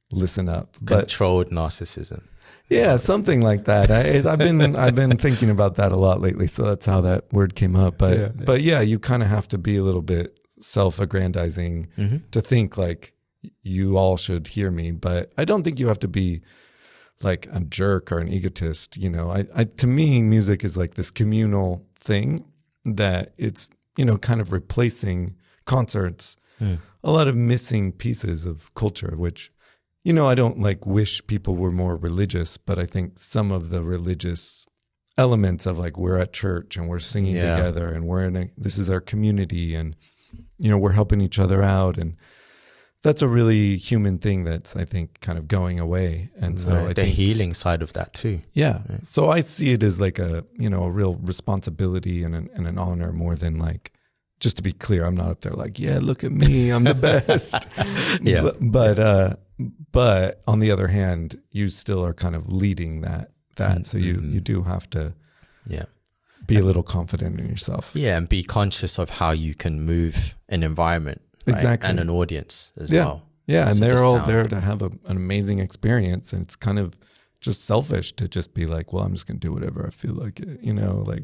listen up. Controlled narcissism. Yeah, something like that. I've been thinking about that a lot lately, so that's how that word came up. But yeah, you kind of have to be a little bit self-aggrandizing to think like you all should hear me. But I don't think you have to be like a jerk or an egotist. You know, to me, music is like this communal thing that it's, you know, kind of replacing concerts, a lot of missing pieces of culture, which, you know, I don't like wish people were more religious, but I think some of the religious elements of like, we're at church and we're singing together and this is our community, and, you know, we're helping each other out. And that's a really human thing that's, I think, kind of going away. And so the healing side of that too. Yeah. So I see it as like a, you know, a real responsibility and an honor, more than like, just to be clear, I'm not up there like, yeah, look at me, I'm the best. But on the other hand, you still are kind of leading that. So you do have to be a little confident in yourself. Yeah. And be conscious of how you can move an environment. Right? Exactly. And an audience as well. Yeah. And they're all there to have an amazing experience. And it's kind of just selfish to just be like, well, I'm just going to do whatever I feel like it, you know, like,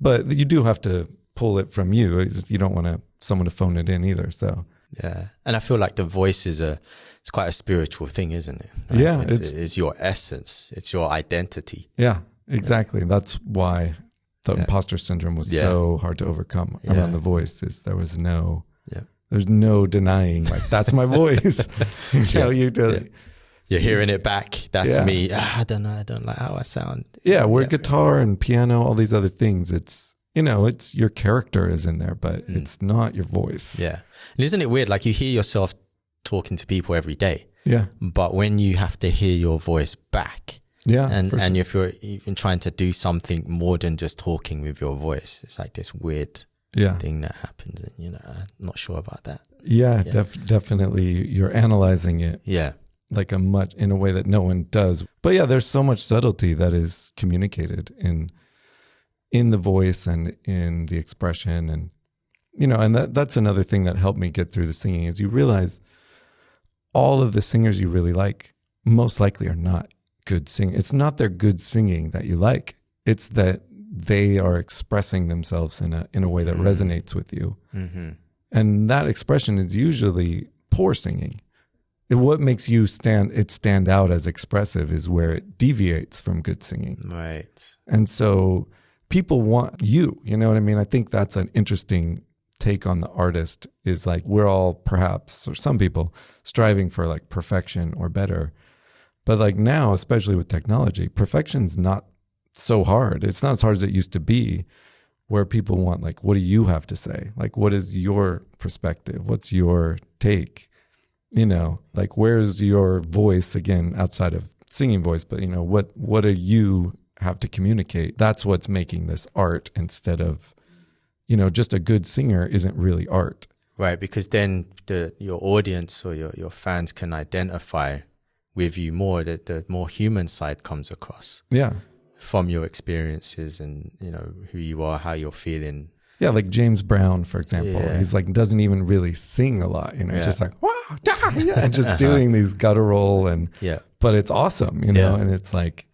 but you do have to pull it from you. You don't want someone to phone it in either. So, yeah. And I feel like the voice it's quite a spiritual thing, isn't it? Right? Yeah. It's your essence. It's your identity. Yeah, exactly. That's why the imposter syndrome was so hard to overcome around the voice. There's no denying, like, that's my voice. You know, you're hearing it back. That's me. I don't know. I don't like how I sound. Yeah. Where guitar and piano, all these other things, it's, you know, it's your character is in there, but it's not your voice. Yeah. And isn't it weird? Like, you hear yourself talking to people every day. Yeah. But when you have to hear your voice back, and if you're even trying to do something more than just talking with your voice, it's like this weird thing that happens. And, you know, I'm not sure about that. Yeah. Definitely. You're analyzing it. Yeah. Like in a way that no one does. But yeah, there's so much subtlety that is communicated in the voice and in the expression. And, you know, and that's another thing that helped me get through the singing, is you realize all of the singers you really like most likely are not good singing. It's not their good singing that you like. It's that they are expressing themselves in a way that resonates with you. Mm-hmm. And that expression is usually poor singing. What makes you stand out as expressive is where it deviates from good singing. Right. And so people want you know what I mean? I think that's an interesting take on the artist, is like, we're all perhaps, or some people, striving for like perfection or better. But like now, especially with technology, perfection's not so hard. It's not as hard as it used to be, where people want like, what do you have to say? Like, what is your perspective? What's your take? You know, like, where's your voice again, outside of singing voice, but you know, what do you have to communicate? That's what's making this art, instead of, you know, just a good singer isn't really art. Right, because then your audience or your fans can identify with you more, that the more human side comes across. Yeah. From your experiences and, you know, who you are, how you're feeling. Yeah, like James Brown, for example. Yeah. He's like, doesn't even really sing a lot, you know, Yeah. just like, wow, yeah, and just doing these guttural and, Yeah. but it's awesome, you know, Yeah. and it's like,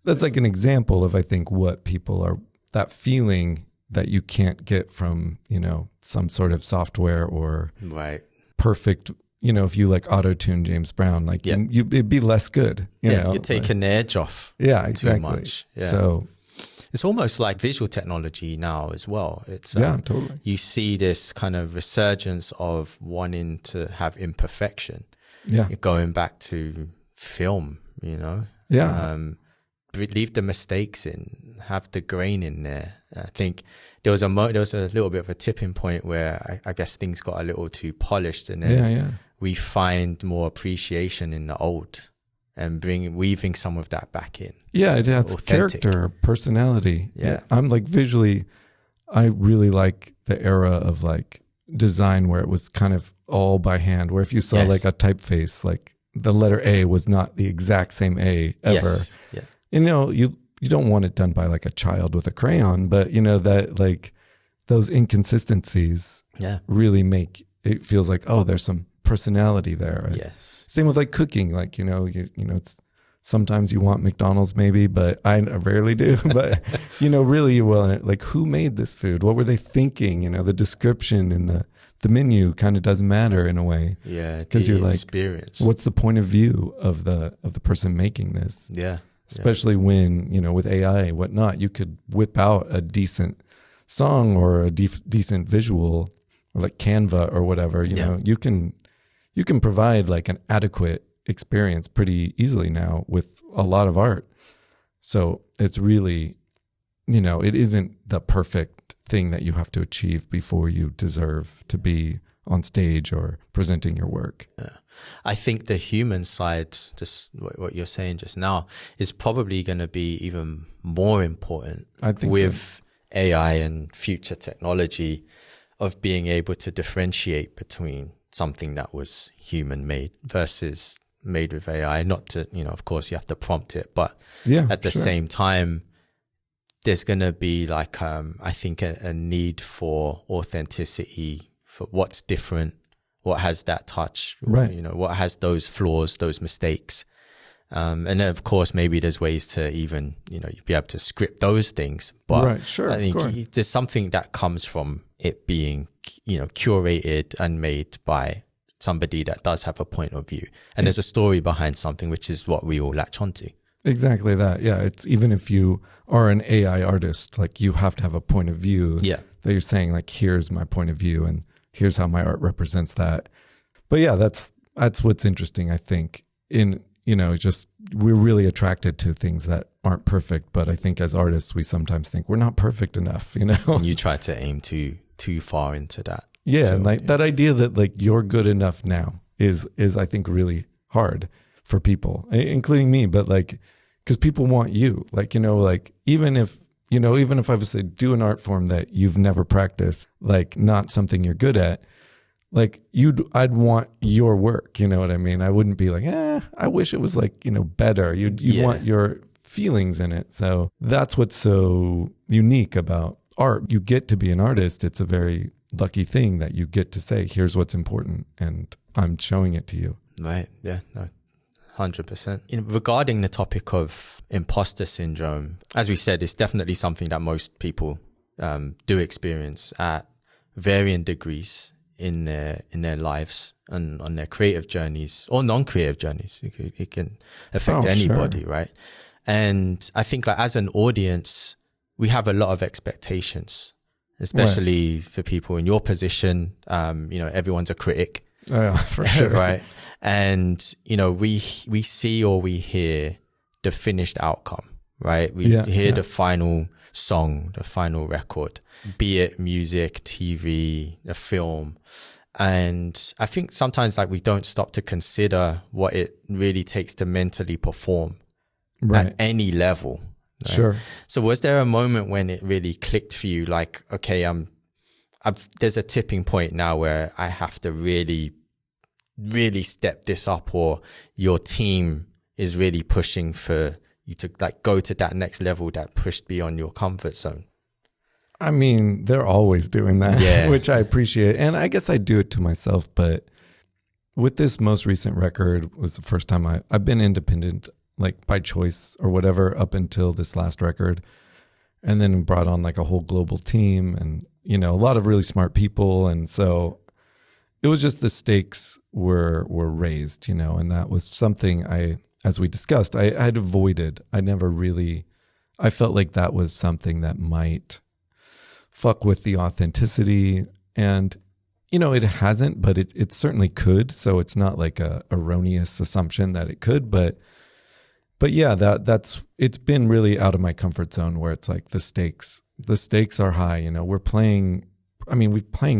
that's like an example of, I think, what people are, that feeling that you can't get from, you know, some sort of software or Right. perfect, you know, if you like auto-tune James Brown, like Yeah. it'd be less good, you know. You're taking the edge off. Yeah, exactly. Too much. Yeah. So it's almost like visual technology now as well. It's yeah, totally. You see this kind of resurgence of wanting to have imperfection. Yeah. You're going back to film, you know. Yeah. Leave the mistakes in, have the grain in there. I think there was a little bit of a tipping point where I guess things got a little too polished, and then we find more appreciation in the old and weaving some of that back in. Yeah, it has Authentic. character, personality. Yeah. I'm like visually, I really like the era of like design where it was kind of all by hand, where if you saw Yes. like a typeface, like the letter A was not the exact same A ever. Yes. Yeah. You know, you don't want it done by like a child with a crayon, but you know that like those inconsistencies Yeah. really make it feels like, oh, there's some personality there. Right? Yes. Same with like cooking, like, you know, it's sometimes you want McDonald's maybe, but I rarely do, but you know, really you will, like, who made this food? What were they thinking? You know, the description and the menu kind of doesn't matter in a way. Yeah. Because you're like, experience. what's the point of view of the person making this? Yeah. Especially when, you know, with AI and whatnot, you could whip out a decent song or a decent visual, or like Canva or whatever, you know, you can provide like an adequate experience pretty easily now with a lot of art. So it's really, you know, it isn't the perfect thing that you have to achieve before you deserve to be on stage or presenting your work. Yeah. I think the human side, just what you're saying just now, is probably going to be even more important. I think with AI and future technology, of being able to differentiate between something that was human made versus made with AI. Not to, you know, of course you have to prompt it, but at the same time, there's going to be like, I think a need for authenticity, for what's different, what has that touch, right? You know, what has those flaws, those mistakes. And then of course, maybe there's ways to even, you know, you'd be able to script those things, but right, sure, I think there's something that comes from it being, you know, curated and made by somebody that does have a point of view. And there's a story behind something, which is what we all latch onto. Exactly that. Yeah. It's even if you are an AI artist, like you have to have a point of view that you're saying like, here's my point of view and here's how my art represents that. But yeah, that's what's interesting, I think, in, you know, just we're really attracted to things that aren't perfect. But I think as artists, we sometimes think we're not perfect enough, you know? And you try to aim too far into that. Yeah. And like that idea that like you're good enough now is I think really hard for people, including me. But like, because people want you, like, you know, like even if I was to do an art form that you've never practiced, like not something you're good at, like I'd want your work, you know what I mean? I wouldn't be like, I wish it was like, you know, better. You'd want your feelings in it. So that's what's so unique about art. You get to be an artist. It's a very lucky thing that you get to say, here's what's important, and I'm showing it to you. Right. Yeah. No. 100%. Regarding the topic of imposter syndrome, as we said, it's definitely something that most people do experience at varying degrees in their lives and on their creative journeys or non-creative journeys. It can affect anybody, right? And I think like as an audience, we have a lot of expectations, especially for people in your position. You know, everyone's a critic. Oh, yeah, for sure. Right. And, you know, we see or we hear the finished outcome, right? We hear the final song, the final record, be it music, TV, a film. And I think sometimes like we don't stop to consider what it really takes to mentally perform at any level. Right? Sure. So was there a moment when it really clicked for you? Like, okay, there's a tipping point now where I have to really, really step this up, or your team is really pushing for you to like go to that next level that pushed beyond your comfort zone? I mean, they're always doing that, which I appreciate. And I guess I do it to myself. But with this most recent record was the first time I've been independent, like by choice or whatever, up until this last record. And then brought on like a whole global team and, you know, a lot of really smart people. And so it was just the stakes were raised, you know, and that was something as we discussed, I had avoided. I felt like that was something that might fuck with the authenticity, and you know, it hasn't, but it certainly could. So it's not like a erroneous assumption that it could, but yeah, it's been really out of my comfort zone where it's like the stakes are high. You know, we're playing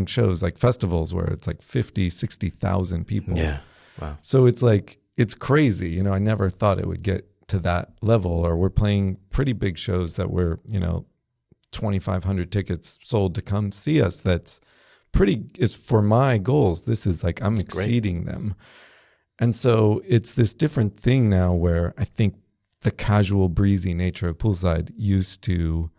shows like festivals where it's like 50, 60,000 people. Yeah. Wow. So it's like, it's crazy. You know, I never thought it would get to that level. Or we're playing pretty big shows that were, you know, 2,500 tickets sold to come see us. That's is for my goals. This is like, I'm exceeding them. And so it's this different thing now where I think the casual, breezy nature of Poolside used to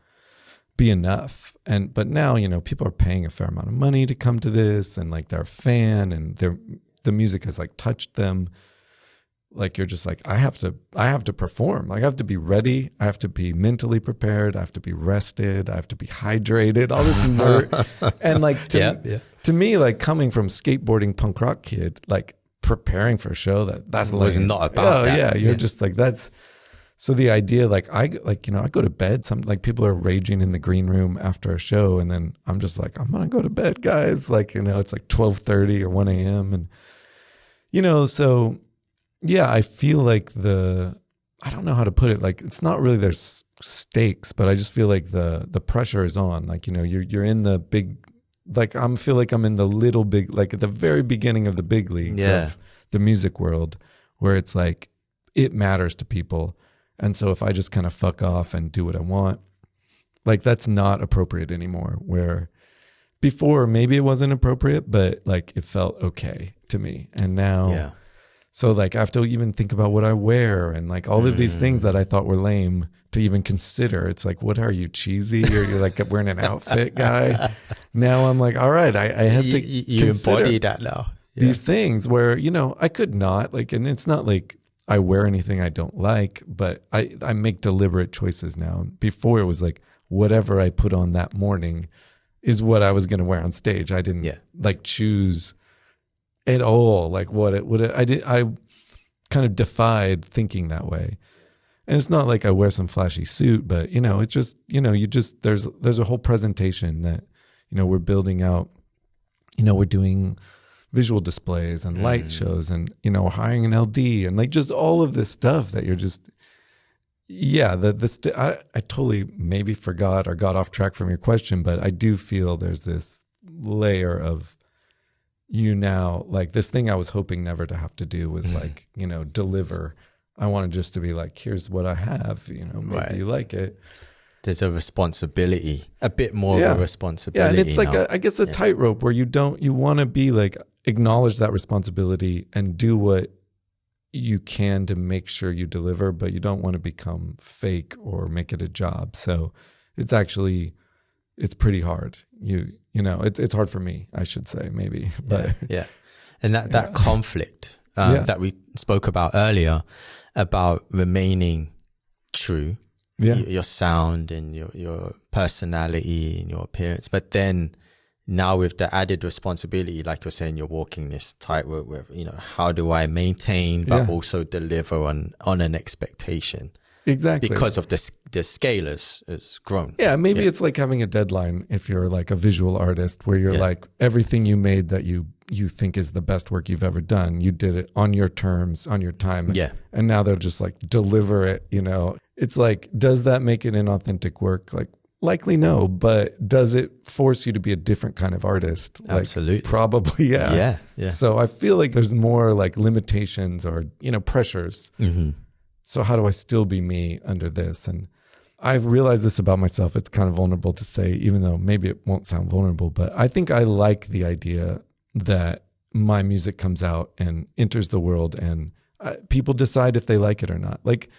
be enough. But now, you know, people are paying a fair amount of money to come to this, and like they're a fan, and the music has like touched them. Like you're just like, I have to perform. Like I have to be ready. I have to be mentally prepared. I have to be rested. I have to be hydrated. All this and like to me, like coming from skateboarding punk rock kid, like preparing for a show that's was not about that. Yeah, you're just like that's. So the idea, I go to bed. Some like people are raging in the green room after a show, and then I'm just like, I'm gonna go to bed, guys. Like, you know, it's like 12:30 or 1 a.m. and you know, so. Yeah, I feel like I don't know how to put it. Like, it's not really there's stakes, but I just feel like the pressure is on. Like, you know, you're in the big, like feel like I'm in the little big, like at the very beginning of the big leagues of the music world, where it's like, it matters to people. And so if I just kind of fuck off and do what I want, like that's not appropriate anymore. Where before maybe it wasn't appropriate, but like it felt okay to me. And now, so like I have to even think about what I wear and like all of these things that I thought were lame to even consider. It's like, what are you, cheesy? Or you're like wearing an outfit guy? Now I'm like, all right, I have to you embody that now. These things where, you know, I could not like, and it's not like I wear anything I don't like, but I make deliberate choices now. Before it was like whatever I put on that morning is what I was going to wear on stage. I didn't like choose at all, like I kind of defied thinking that way. And it's not like I wear some flashy suit, but you know, it's just, you know, there's a whole presentation that, you know, we're building out, you know, we're doing visual displays and light shows and, you know, hiring an LD and like just all of this stuff that you're just, I totally maybe forgot or got off track from your question, but I do feel there's this layer of, you now, like this thing I was hoping never to have to do was like, you know, deliver. I wanted just to be like, here's what I have, you know, maybe you like it. There's a responsibility, a bit more of a responsibility. Yeah, and it's like, I guess a tightrope where you want to be like, acknowledge that responsibility and do what you can to make sure you deliver, but you don't want to become fake or make it a job. So it's pretty hard. You know, it's hard for me, I should say, maybe. But and that conflict that we spoke about earlier, about remaining true, your sound and your personality and your appearance, but then now with the added responsibility, like you're saying, you're walking this tightrope with, you know, how do I maintain but also deliver on an expectation? Exactly. Because of the scale has grown. Yeah, maybe it's like having a deadline if you're like a visual artist where you're like everything you made that you think is the best work you've ever done, you did it on your terms, on your time. Yeah. And now they're just like deliver it, you know. it's like, does that make it inauthentic work? Like, likely no, but does it force you to be a different kind of artist? Like, Absolutely. probably, yeah. Yeah. So I feel like there's more like limitations or, pressures. Mm-hmm. So how do I still be me under this? And I've realized this about myself. It's kind of vulnerable to say, even though maybe it won't sound vulnerable, but I think I like the idea that my music comes out and enters the world and people decide if they like it or not. Like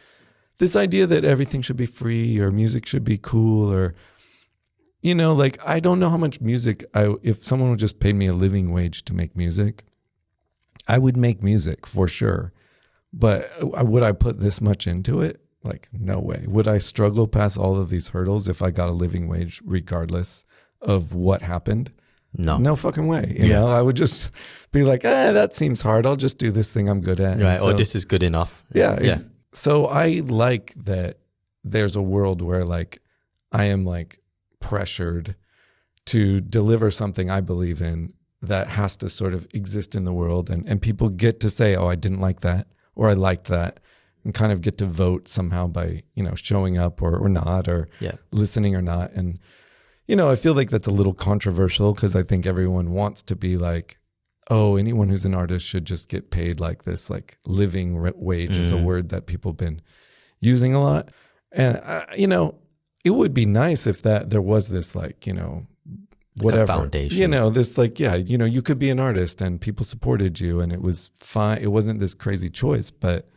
this idea that everything should be free or music should be cool or, like I don't know how much music, if someone would just pay me a living wage to make music, I would make music for sure. But would I put this much into it? Like, no way. Would I struggle past all of these hurdles if I got a living wage regardless of what happened? No fucking way. You know, I would just be like, that seems hard. I'll just do this thing I'm good at. Right. Or this is good enough. Yeah. So I like that there's a world where like I am like pressured to deliver something I believe in that has to sort of exist in the world. And people get to say, oh, I didn't like that or I liked that, and kind of get to vote somehow by, showing up or not, or listening or not. And, I feel like that's a little controversial because I think everyone wants to be like, oh, anyone who's an artist should just get paid like this, like living wage is a word that people have been using a lot. And, it would be nice if there was this like, whatever, foundation. This like, you could be an artist and people supported you and it was fine. It wasn't this crazy choice. But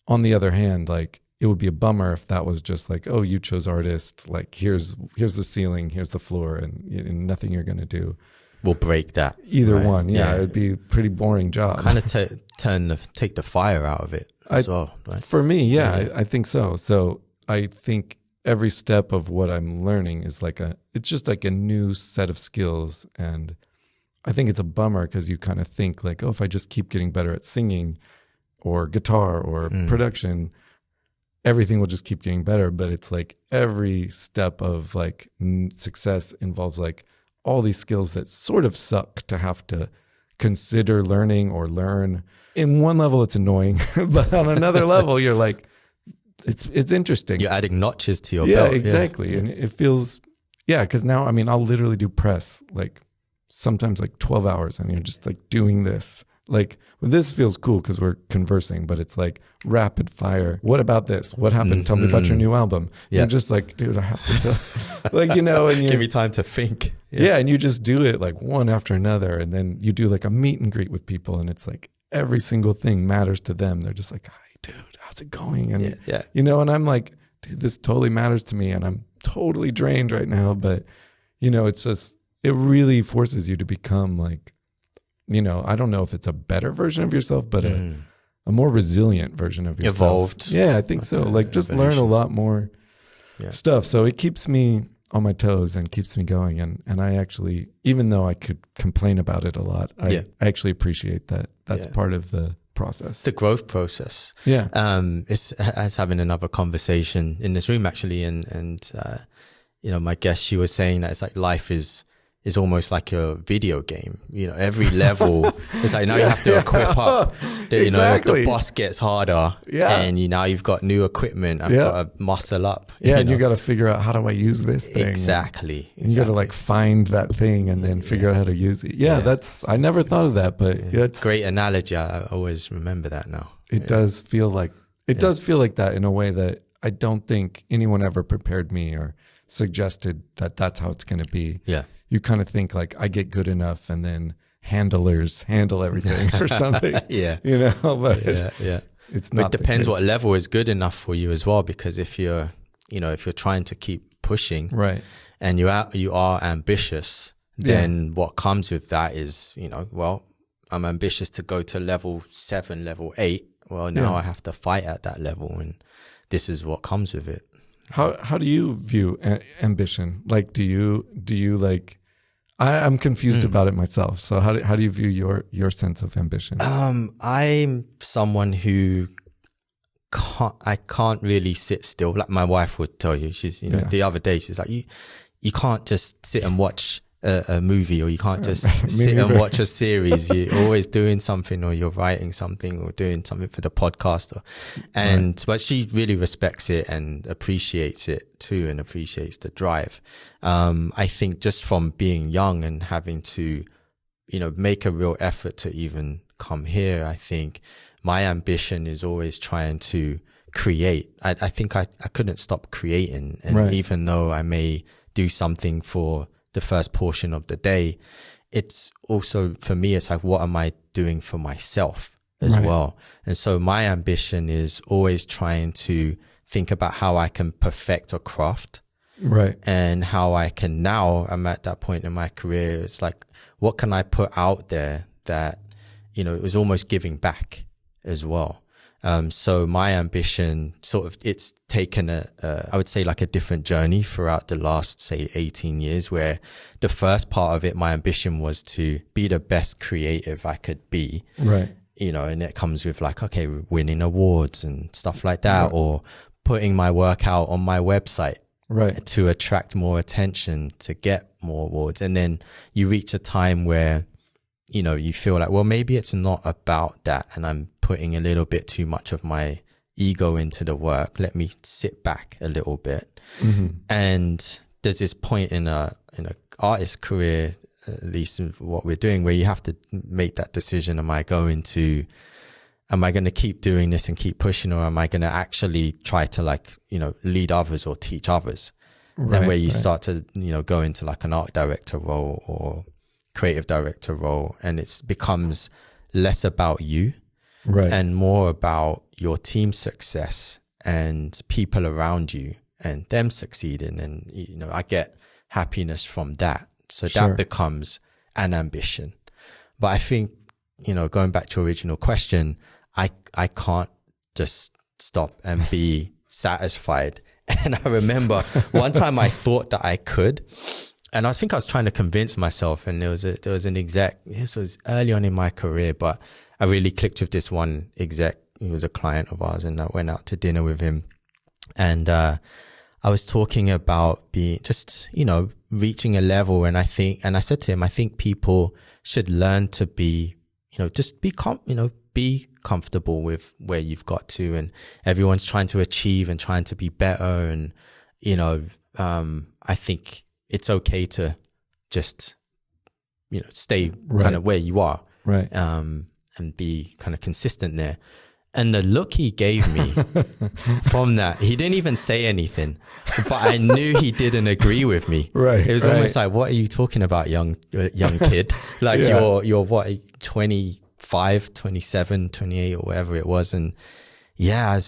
on the other hand, like it would be a bummer if that was just like, oh, you chose artist. Like here's the ceiling, here's the floor, and nothing you're going to do. We'll break that. Either one. Yeah. It would be a pretty boring job. Kind of take the fire out of it as well. Right? For me, I think so. So I think every step of what I'm learning is it's just like a new set of skills. And I think it's a bummer because you kind of think like, oh, if I just keep getting better at singing or guitar or production, everything will just keep getting better. But it's like every step of like success involves like all these skills that sort of suck to have to consider learning or learn. In one level, it's annoying, but on another level, you're like, it's interesting. You're adding notches to your belt. Yeah, exactly. And it feels, because now, I'll literally do press like sometimes like 12 hours and you're just like doing this. Like, well, this feels cool because we're conversing, but it's like rapid fire. What about this? What happened? Tell me about your new album. Yeah. You're just like, dude, I have to tell, like, and give me time to think. Yeah. And you just do it like one after another. And then you do like a meet and greet with people. And it's like every single thing matters to them. They're just like, hi, dude, how's it going? And, and I'm like, dude, this totally matters to me. And I'm totally drained right now. But, it's just, it really forces you to become like, I don't know if it's a better version of yourself, but a more resilient version of yourself. Evolved. Yeah, I think so. Like just learn a lot more stuff. So it keeps me on my toes and keeps me going. And I actually, even though I could complain about it a lot, I actually appreciate that. That's part of the process. It's the growth process. Yeah. It's as having another conversation in this room actually. And my guest, she was saying that it's like life is almost like a video game. Every level it's like now you have to equip up. Exactly. The boss gets harder. Yeah. And now you've got new equipment. I've got to muscle up. Yeah, and you got to figure out how do I use this thing. Exactly. And you got to like find that thing and then figure out how to use it. Yeah, I never thought of that, but it's great analogy. I always remember that now. It does feel like does feel like that in a way that I don't think anyone ever prepared me or suggested that that's how it's going to be. Yeah. You kind of think like I get good enough and then handlers handle everything or something. But it's not. It depends what level is good enough for you as well, because if you're trying to keep pushing, right, and you are ambitious, then what comes with that is, I'm ambitious to go to level 7, level 8. Well, now I have to fight at that level, and this is what comes with it. How do you view ambition? Like, do you like? I'm confused about it myself. So how do you view your sense of ambition? I'm someone who can't really sit still. Like my wife would tell you, she's the other day she's like, you can't just sit and watch a movie, or you can't just sit and watch a series. You're always doing something, or you're writing something, or doing something for the podcast. But she really respects it and appreciates it too, and appreciates the drive. I think just from being young and having to, make a real effort to even come here, I think my ambition is always trying to create. I think I couldn't stop creating. And even though I may do something for the first portion of the day, it's also, for me, it's like, what am I doing for myself as well? And so my ambition is always trying to think about how I can perfect a craft. Right. And how I can, now I'm at that point in my career, it's like, what can I put out there that, it was almost giving back as well. So my ambition sort of, it's taken I would say like a different journey throughout the last, say, 18 years, where the first part of it, my ambition was to be the best creative I could be. Right. And it comes with like, okay, winning awards and stuff like that, or putting my work out on my website. Right. To attract more attention, to get more awards. And then you reach a time where, you feel like, well, maybe it's not about that, and I'm putting a little bit too much of my ego into the work. Let me sit back a little bit. Mm-hmm. And there's this point in a artist career, at least in what we're doing, where you have to make that decision. Am I going to keep doing this and keep pushing, or am I going to actually try to lead others or teach others? Right, and where you start to, go into like an art director role or creative director role, and it becomes less about you and more about your team's success and people around you and them succeeding. And, I get happiness from that. So that becomes an ambition. But I think, going back to your original question, I can't just stop and be satisfied. And I remember one time I thought that I could, and I think I was trying to convince myself, and there was an exec, this was early on in my career, but I really clicked with this one exec. He was a client of ours, and I went out to dinner with him, and I was talking about being just, reaching a level. And I said to him, I think people should learn to be, just be comfortable with where you've got to, and everyone's trying to achieve and trying to be better. And, I think it's okay to just, stay kind of where you are. Right. And be kind of consistent there. And the look he gave me from that, he didn't even say anything, but I knew he didn't agree with me. Right. It was almost like, what are you talking about, young kid? Like you're what, 25, 27, 28 or whatever it was. And yeah,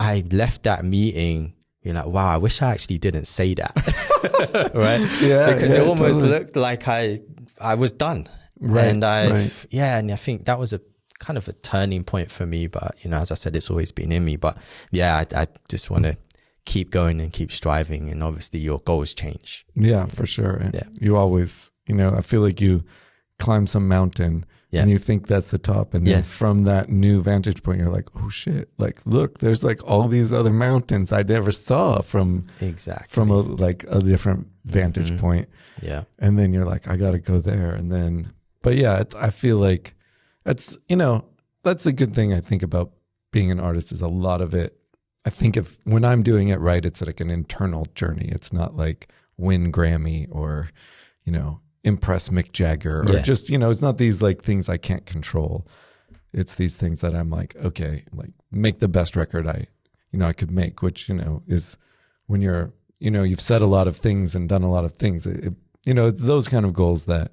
I left that meeting being like, wow, I wish I actually didn't say that. Right. Yeah. Because it almost looked like I was done. Right. And and I think that was a kind of a turning point for me. But, as I said, it's always been in me. But yeah, I just want to keep going and keep striving. And obviously your goals change. Yeah, for sure. And you always, I feel like you climb some mountain and you think that's the top. And then from that new vantage point, you're like, oh shit, like, look, there's like all these other mountains I never saw from a different vantage point. Yeah. And then you're like, I got to go there. And then, but yeah, I feel like that's a good thing I think about being an artist, is a lot of it. I think when I'm doing it right, it's like an internal journey. It's not like win Grammy or, impress Mick Jagger or just, it's not these like things I can't control. It's these things that I'm like, okay, like make the best record I could make, which, is when you're, you've said a lot of things and done a lot of things. It's those kind of goals that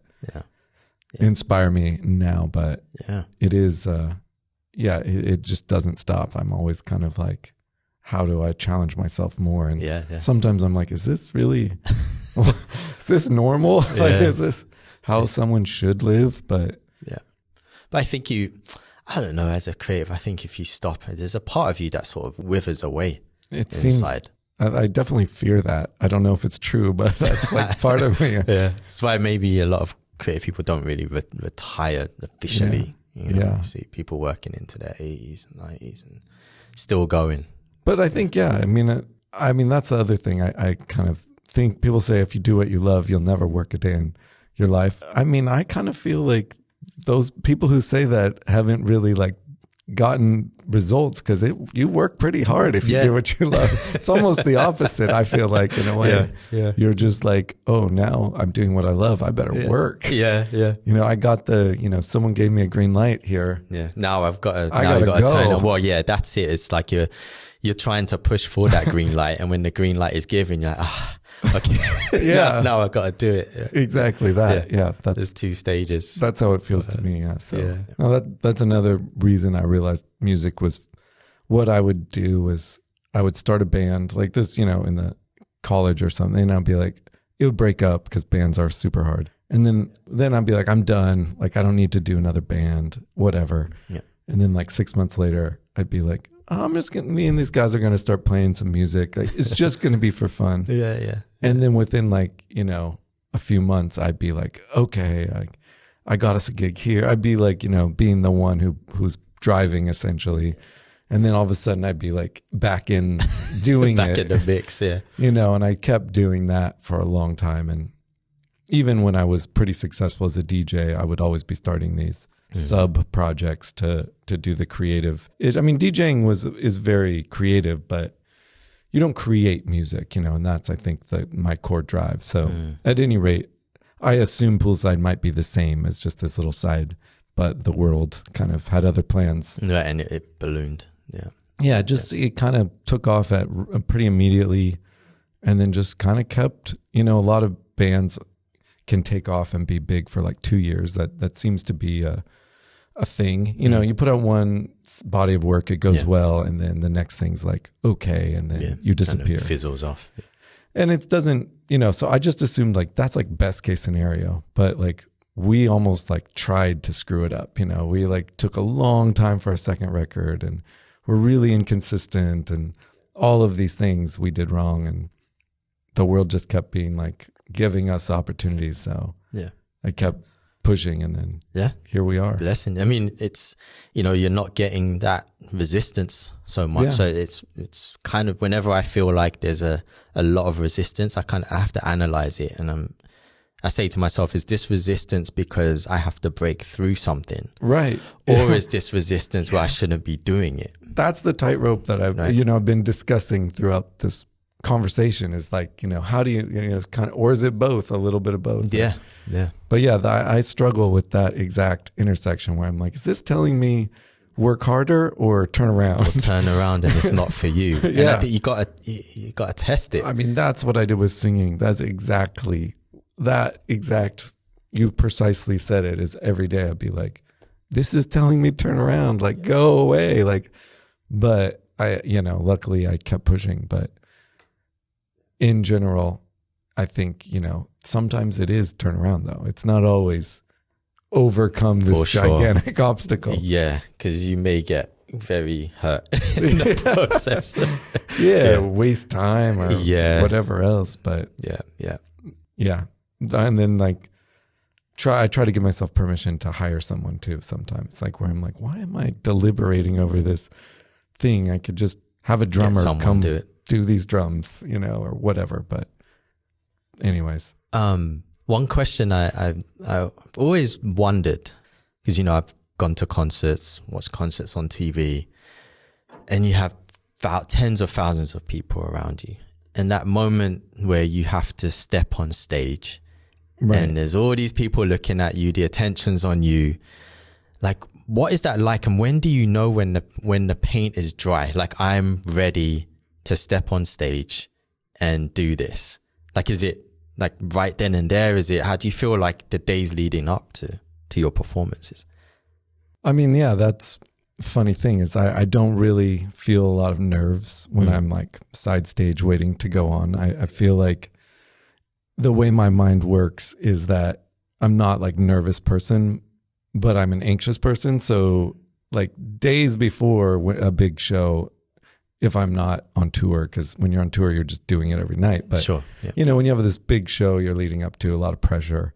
inspire me now, but it is, it just doesn't stop. I'm always kind of like, how do I challenge myself more? And sometimes I'm like, is this really, is this normal? Yeah. Like, is this how someone should live? But I think I don't know, as a creative, I think if you stop, there's a part of you that sort of withers away inside. I definitely fear that. I don't know if it's true, but that's like part of me. Yeah. That's why maybe a lot of creative people don't really retire officially. You see people working into their 80s and 90s and still going. But I think, I mean, that's the other thing I kind of think people say if you do what you love, you'll never work a day in your life. I mean, I kind of feel like those people who say that haven't really like gotten results, because you work pretty hard if you do what you love. It's almost the opposite, I feel like, in a way. Yeah. You're just like, oh, now I'm doing what I love, I better work. Yeah. You know, I got someone gave me a green light here. Yeah. Now I've got to go. turn it. Well, yeah, that's it. It's like you're trying to push for that green light, and when the green light is given, you're like, okay. now I've got to do it. Yeah. Exactly that. Yeah. There's 2 stages. That's how it feels to me. Yeah. So no, that's another reason I realized music was what I would do. Was I would start a band like this, in the college or something, and I'd be like, it would break up because bands are super hard. And then I'd be like, I'm done. Like, I don't need to do another band, whatever. Yeah. And then like 6 months later, I'd be like, me and these guys are going to start playing some music. Like, it's just going to be for fun. Yeah. And then within like, a few months, I'd be like, okay, I got us a gig here. I'd be like, being the one who's driving essentially. And then all of a sudden I'd be like back in doing back it. in the mix. Yeah. And I kept doing that for a long time. And even when I was pretty successful as a DJ, I would always be starting these sub projects to do the creative. DJing is very creative, but you don't create music, and that's, I think, my core drive. So at any rate, I assume Poolside might be the same as just this little side, but the world kind of had other plans. Yeah, and it ballooned. Yeah. Yeah, it kind of took off pretty immediately, and then just kind of kept, a lot of bands can take off and be big for like 2 years. That seems to be a thing. You put out one body of work, it goes well, and then the next thing's like, okay, and then you disappear. Kind of fizzles off. And it doesn't, so I just assumed like that's like best case scenario. But like we almost like tried to screw it up. We like took a long time for our second record, and we're really inconsistent, and all of these things we did wrong, and the world just kept being like giving us opportunities. So I kept pushing, and then here we are. Blessing. I mean, it's, you're not getting that resistance so much. So it's kind of, whenever I feel like there's a lot of resistance, I have to analyze it. And I say to myself, is this resistance because I have to break through something? Right. Or is this resistance where I shouldn't be doing it? That's the tightrope that I've been discussing throughout this conversation, is like, how do you, kind of, or is it both, a little bit of both? Yeah. But I struggle with that exact intersection where I'm like, is this telling me work harder or turn around? Or turn around, and it's not for you. And I think you gotta test it. I mean, that's what I did with singing. That's you precisely said it, is every day I'd be like, this is telling me turn around, like go away. Like, but luckily I kept pushing. But in general, I think, sometimes it is turn around though. It's not always overcome this gigantic obstacle. Yeah, because you may get very hurt in the process. Waste time or whatever else. But yeah. And then like I try to give myself permission to hire someone too sometimes, like where I'm like, why am I deliberating over this thing? I could just have a drummer come do these drums, or whatever. But anyways. One question I've always wondered, because, I've gone to concerts, watched concerts on TV, and you have tens of thousands of people around you. And that moment where you have to step on stage, and there's all these people looking at you, the attention's on you. Like, what is that like? And when do you know when the paint is dry? Like, I'm ready to step on stage and do this. Like, is it like right then and there? How do you feel like the days leading up to your performances? I mean, that's funny thing is I don't really feel a lot of nerves when I'm like side stage waiting to go on. I feel like the way my mind works is that I'm not like nervous person, but I'm an anxious person. So like days before a big show, if I'm not on tour, because when you're on tour, you're just doing it every night. But, when you have this big show you're leading up to, a lot of pressure,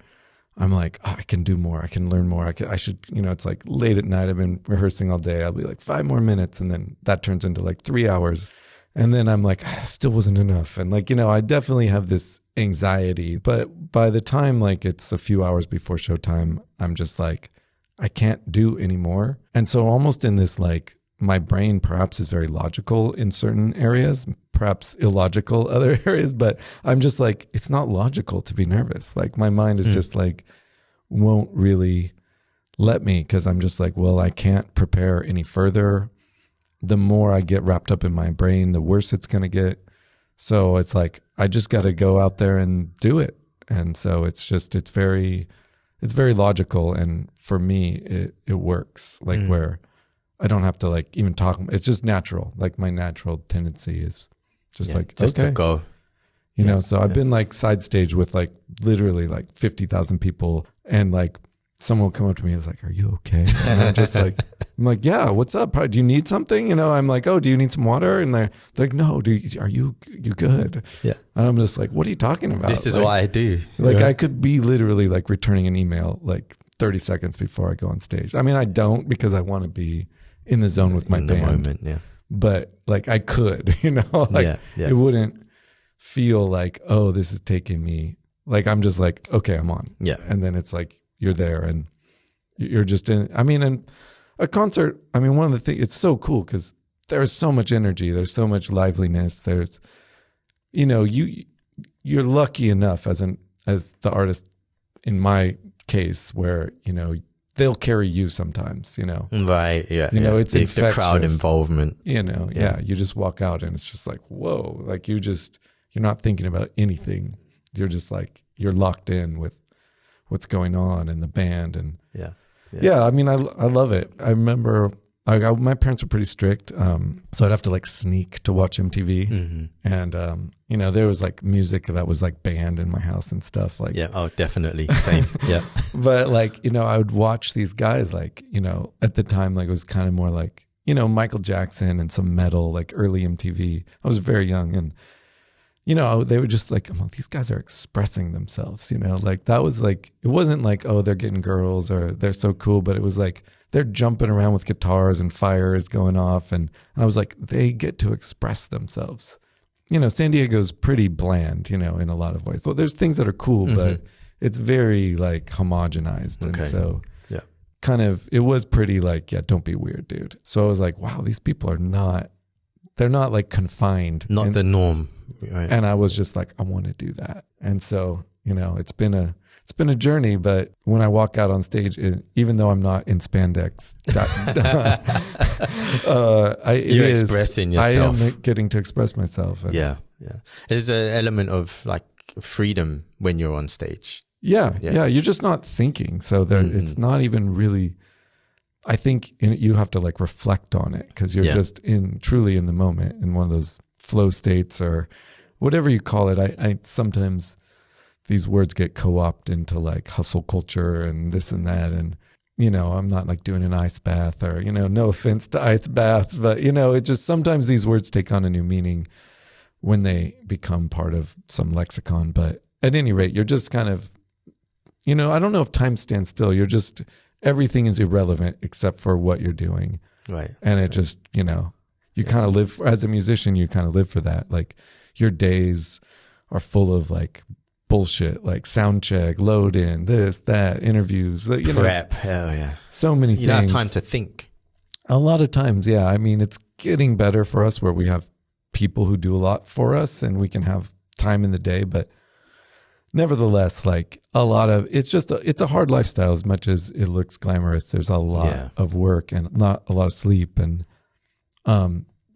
I'm like, I can do more. I can learn more. I should, it's like late at night. I've been rehearsing all day. I'll be like 5 more minutes. And then that turns into like 3 hours. And then I'm like, still wasn't enough. And like, I definitely have this anxiety, but by the time like it's a few hours before showtime, I'm just like, I can't do anymore. And so almost in this, like, my brain perhaps is very logical in certain areas, perhaps illogical other areas, but I'm just like, it's not logical to be nervous. Like my mind is just like, won't really let me, because I'm just like, well, I can't prepare any further. The more I get wrapped up in my brain, the worse it's going to get. So it's like, I just got to go out there and do it. And so it's very logical. And for me, it works, like where I don't have to like even talk. It's just natural. Like my natural tendency is just to go, so I've been like side stage with like literally like 50,000 people, and like someone will come up to me and is like, "Are you okay?" And I'm just like, "Yeah, what's up? Do you need something?" I'm like, "Oh, do you need some water?" And they're like, "No, are you good?" Yeah. And I'm just like, "What are you talking about?" This is what I do. Like I could be literally like returning an email like 30 seconds before I go on stage. I mean, I don't, because I want to be in the zone with my band. Moment, yeah. But like I could, it wouldn't feel like, oh, this is taking me. Like I'm just like, okay, I'm on. Yeah. And then it's like you're there and you're just in. I mean, and a concert, I mean, one of the things, it's so cool because there's so much energy, there's so much liveliness. There's, you're lucky enough as the artist in my case where, they'll carry you sometimes, Right. Yeah. It's the crowd involvement. You just walk out and it's just like, whoa, like you're not thinking about anything. You're just like, you're locked in with what's going on in the band. And I mean, I love it. I remember my parents were pretty strict. So I'd have to like sneak to watch MTV. And, there was like music that was like banned in my house and stuff like. Yeah. Oh, definitely. Same. Yeah. But like, I would watch these guys like, at the time, like it was kind of more like, Michael Jackson and some metal, like early MTV. I was very young and, they were just like, oh, these guys are expressing themselves, like that was like, it wasn't like, oh, they're getting girls or they're so cool, but it was like, they're jumping around with guitars and fire is going off. And I was like, they get to express themselves. San Diego's pretty bland, in a lot of ways. So there's things that are cool, but it's very like homogenized. Okay. And so kind of, it was pretty like, don't be weird, dude. So I was like, wow, these people they're not like confined. Not the norm. Right. And I was just like, I want to do that. And so, it's been a journey, but when I walk out on stage, even though I'm not in spandex, you're expressing yourself. I am getting to express myself. And There's an element of like freedom when you're on stage. Yeah. You're just not thinking. So it's not even really, I think you have to like reflect on it because you're just truly in the moment in one of those flow states or whatever you call it. I sometimes these words get co-opted into like hustle culture and this and that. And, I'm not like doing an ice bath or, no offense to ice baths, but, it just sometimes these words take on a new meaning when they become part of some lexicon. But at any rate, you're just kind of, I don't know if time stands still. You're just, everything is irrelevant except for what you're doing. Right. And it just, you kind of live, as a musician, you kind of live for that. Like your days are full of like bullshit, like sound check, load in, this, that, interviews, prep. Hell yeah. So many things. You don't have time to think. A lot of times, yeah. I mean, it's getting better for us where we have people who do a lot for us and we can have time in the day. But nevertheless, like a lot of, it's a hard lifestyle as much as it looks glamorous. There's a lot of work and not a lot of sleep. And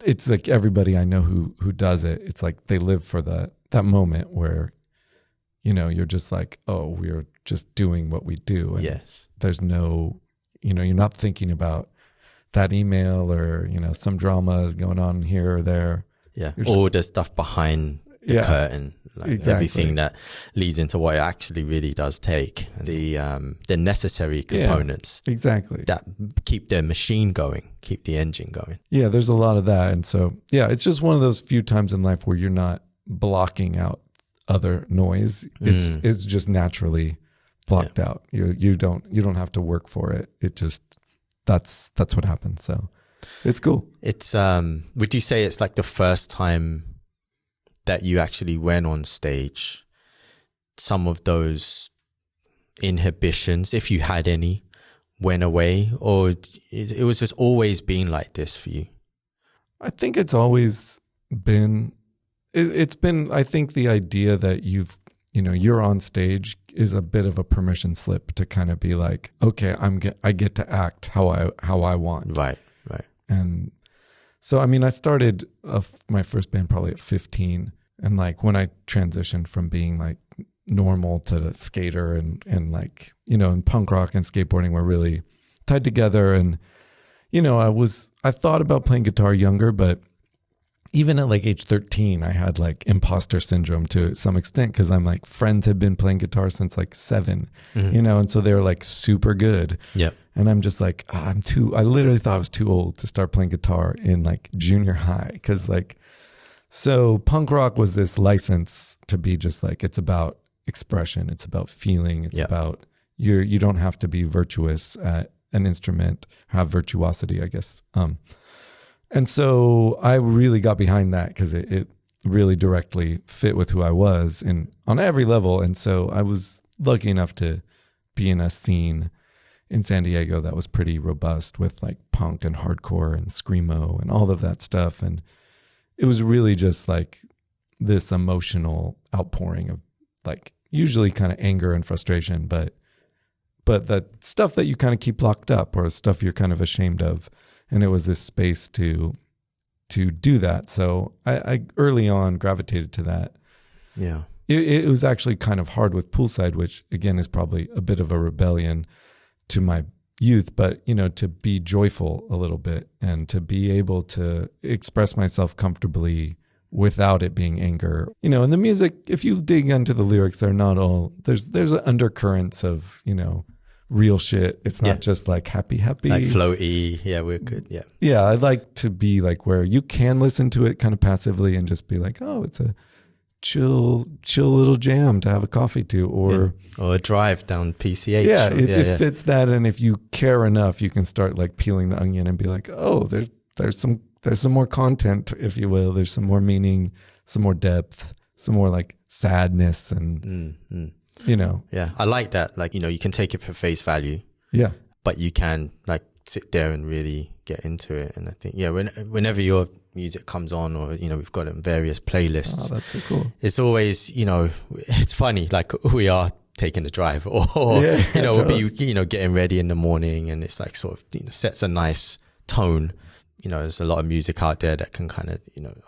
it's like everybody I know who does it, it's like they live for that moment where, you're just like, oh, we're just doing what we do. And there's no, you're not thinking about that email or, some drama is going on here or there. Yeah. All the stuff behind the curtain, like everything that leads into what it actually really does take, the necessary components. Yeah, exactly. That keep the machine going, keep the engine going. Yeah, there's a lot of that. And so, it's just one of those few times in life where you're not blocking out other noise. It's just naturally blocked out. You don't have to work for it. It just, that's what happens. So It's cool. It's, would you say it's like the first time that you actually went on stage, some of those inhibitions, if you had any, went away, or it was just always been like this for you? I think it's always been, it's been, I think the idea that you're on stage is a bit of a permission slip to kind of be like, okay, I get to act how I want. Right. And so, I mean, I started my first band probably at 15. And like when I transitioned from being like normal to the skater and like, and punk rock and skateboarding were really tied together. And, I thought about playing guitar younger, but even at like age 13, I had like imposter syndrome to some extent, because I'm like, friends had been playing guitar since like 7, and so they were like super good. Yeah. And I'm just like, I literally thought I was too old to start playing guitar in like junior high. Cause like, so punk rock was this license to be just like, it's about expression. It's about feeling. It's about, you don't have to be virtuous at an instrument, have virtuosity, I guess. And so I really got behind that because it really directly fit with who I was on every level. And so I was lucky enough to be in a scene in San Diego that was pretty robust with like punk and hardcore and screamo and all of that stuff. And it was really just like this emotional outpouring of like usually kind of anger and frustration, but that stuff that you kind of keep locked up or stuff you're kind of ashamed of. And it was this space to do that. So I early on gravitated to that. Yeah. It was actually kind of hard with Poolside, which again is probably a bit of a rebellion to my youth, but to be joyful a little bit and to be able to express myself comfortably without it being anger. And the music, if you dig into the lyrics, they're not all, there's undercurrents of, real shit. It's not just like happy, like floaty. Yeah, we're good. Yeah. Yeah. I'd like to be like where you can listen to it kind of passively and just be like, oh, it's a chill little jam to have a coffee to, or a drive down PCH. Yeah, it fits that. And if you care enough, you can start like peeling the onion and be like, oh, there's some more content, if you will. There's some more meaning, some more depth, some more like sadness and Yeah, I like that. Like, you can take it for face value. Yeah. But you can like sit there and really get into it. And I think, whenever your music comes on, or, we've got it in various playlists. Oh, that's so cool. It's always, it's funny, like we are taking a drive or we'll be, getting ready in the morning, and it's like sort of, sets a nice tone. There's a lot of music out there that can kind of,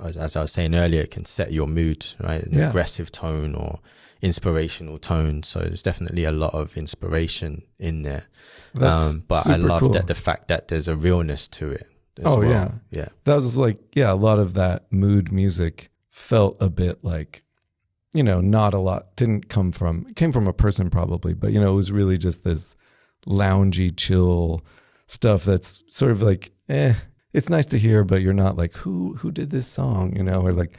as I was saying earlier, it can set your mood, right? An aggressive tone or inspirational tone. So there's definitely a lot of inspiration in there. But I love that the fact that there's a realness to it as well. Yeah. That was like, a lot of that mood music felt a bit like, not a lot, it came from a person probably, but it was really just this loungy, chill stuff that's sort of like, it's nice to hear, but you're not like, who did this song, or like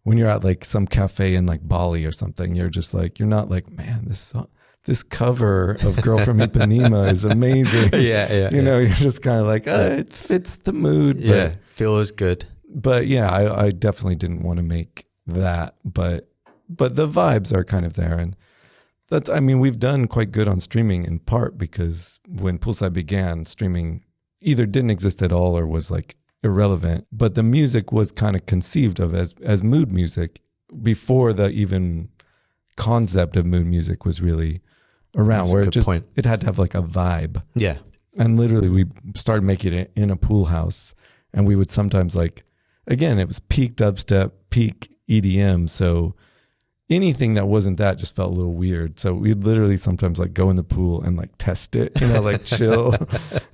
when you're at like some cafe in like Bali or something, you're just like, you're not like, man, this cover of Girl from Ipanema is amazing. You're just kind of like, it fits the mood. But, feels good. But I definitely didn't want to make that, but the vibes are kind of there. And we've done quite good on streaming in part because when Bullseye began, streaming either didn't exist at all or was like irrelevant, but the music was kind of conceived of as mood music before the even concept of mood music was really around. That's where it had to have like a vibe. Yeah. And literally we started making it in a pool house, and we would sometimes like, again, it was peak dubstep, peak EDM. So anything that wasn't that just felt a little weird. So we'd literally sometimes like go in the pool and like test it, like chill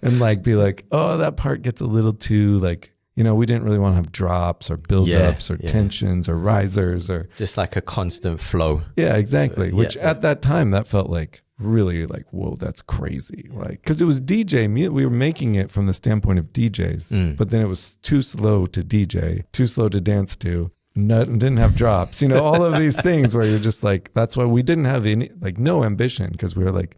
and like be like, oh, that part gets a little too like, we didn't really want to have drops or buildups or tensions or risers or just like a constant flow. Yeah, exactly. Which at that time that felt like really like, whoa, that's crazy. Like, cause it was DJ, we were making it from the standpoint of DJs, but then it was too slow to DJ, too slow to dance to. Didn't have drops, all of these things where you're just like, that's why we didn't have any, like no ambition. Cause we were like,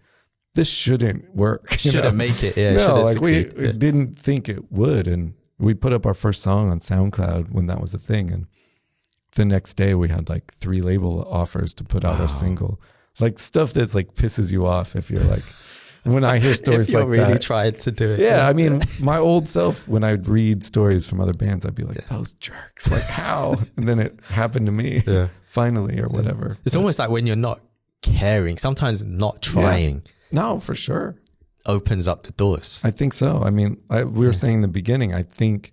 this shouldn't work. Shouldn't make it. Yeah. No, like we didn't think it would. And we put up our first song on SoundCloud when that was a thing. And the next day we had like 3 label offers to put out our single. Like stuff that's like pisses you off if you're like, when I hear stories if you're like really that. tried to do it. Yeah, I mean, my old self, when I'd read stories from other bands, I'd be like, those jerks, like how? And then it happened to me finally or whatever. It's almost like when you're not caring, sometimes not trying. No, for sure. Opens up the doors. I think so. I mean, we were saying in the beginning, I think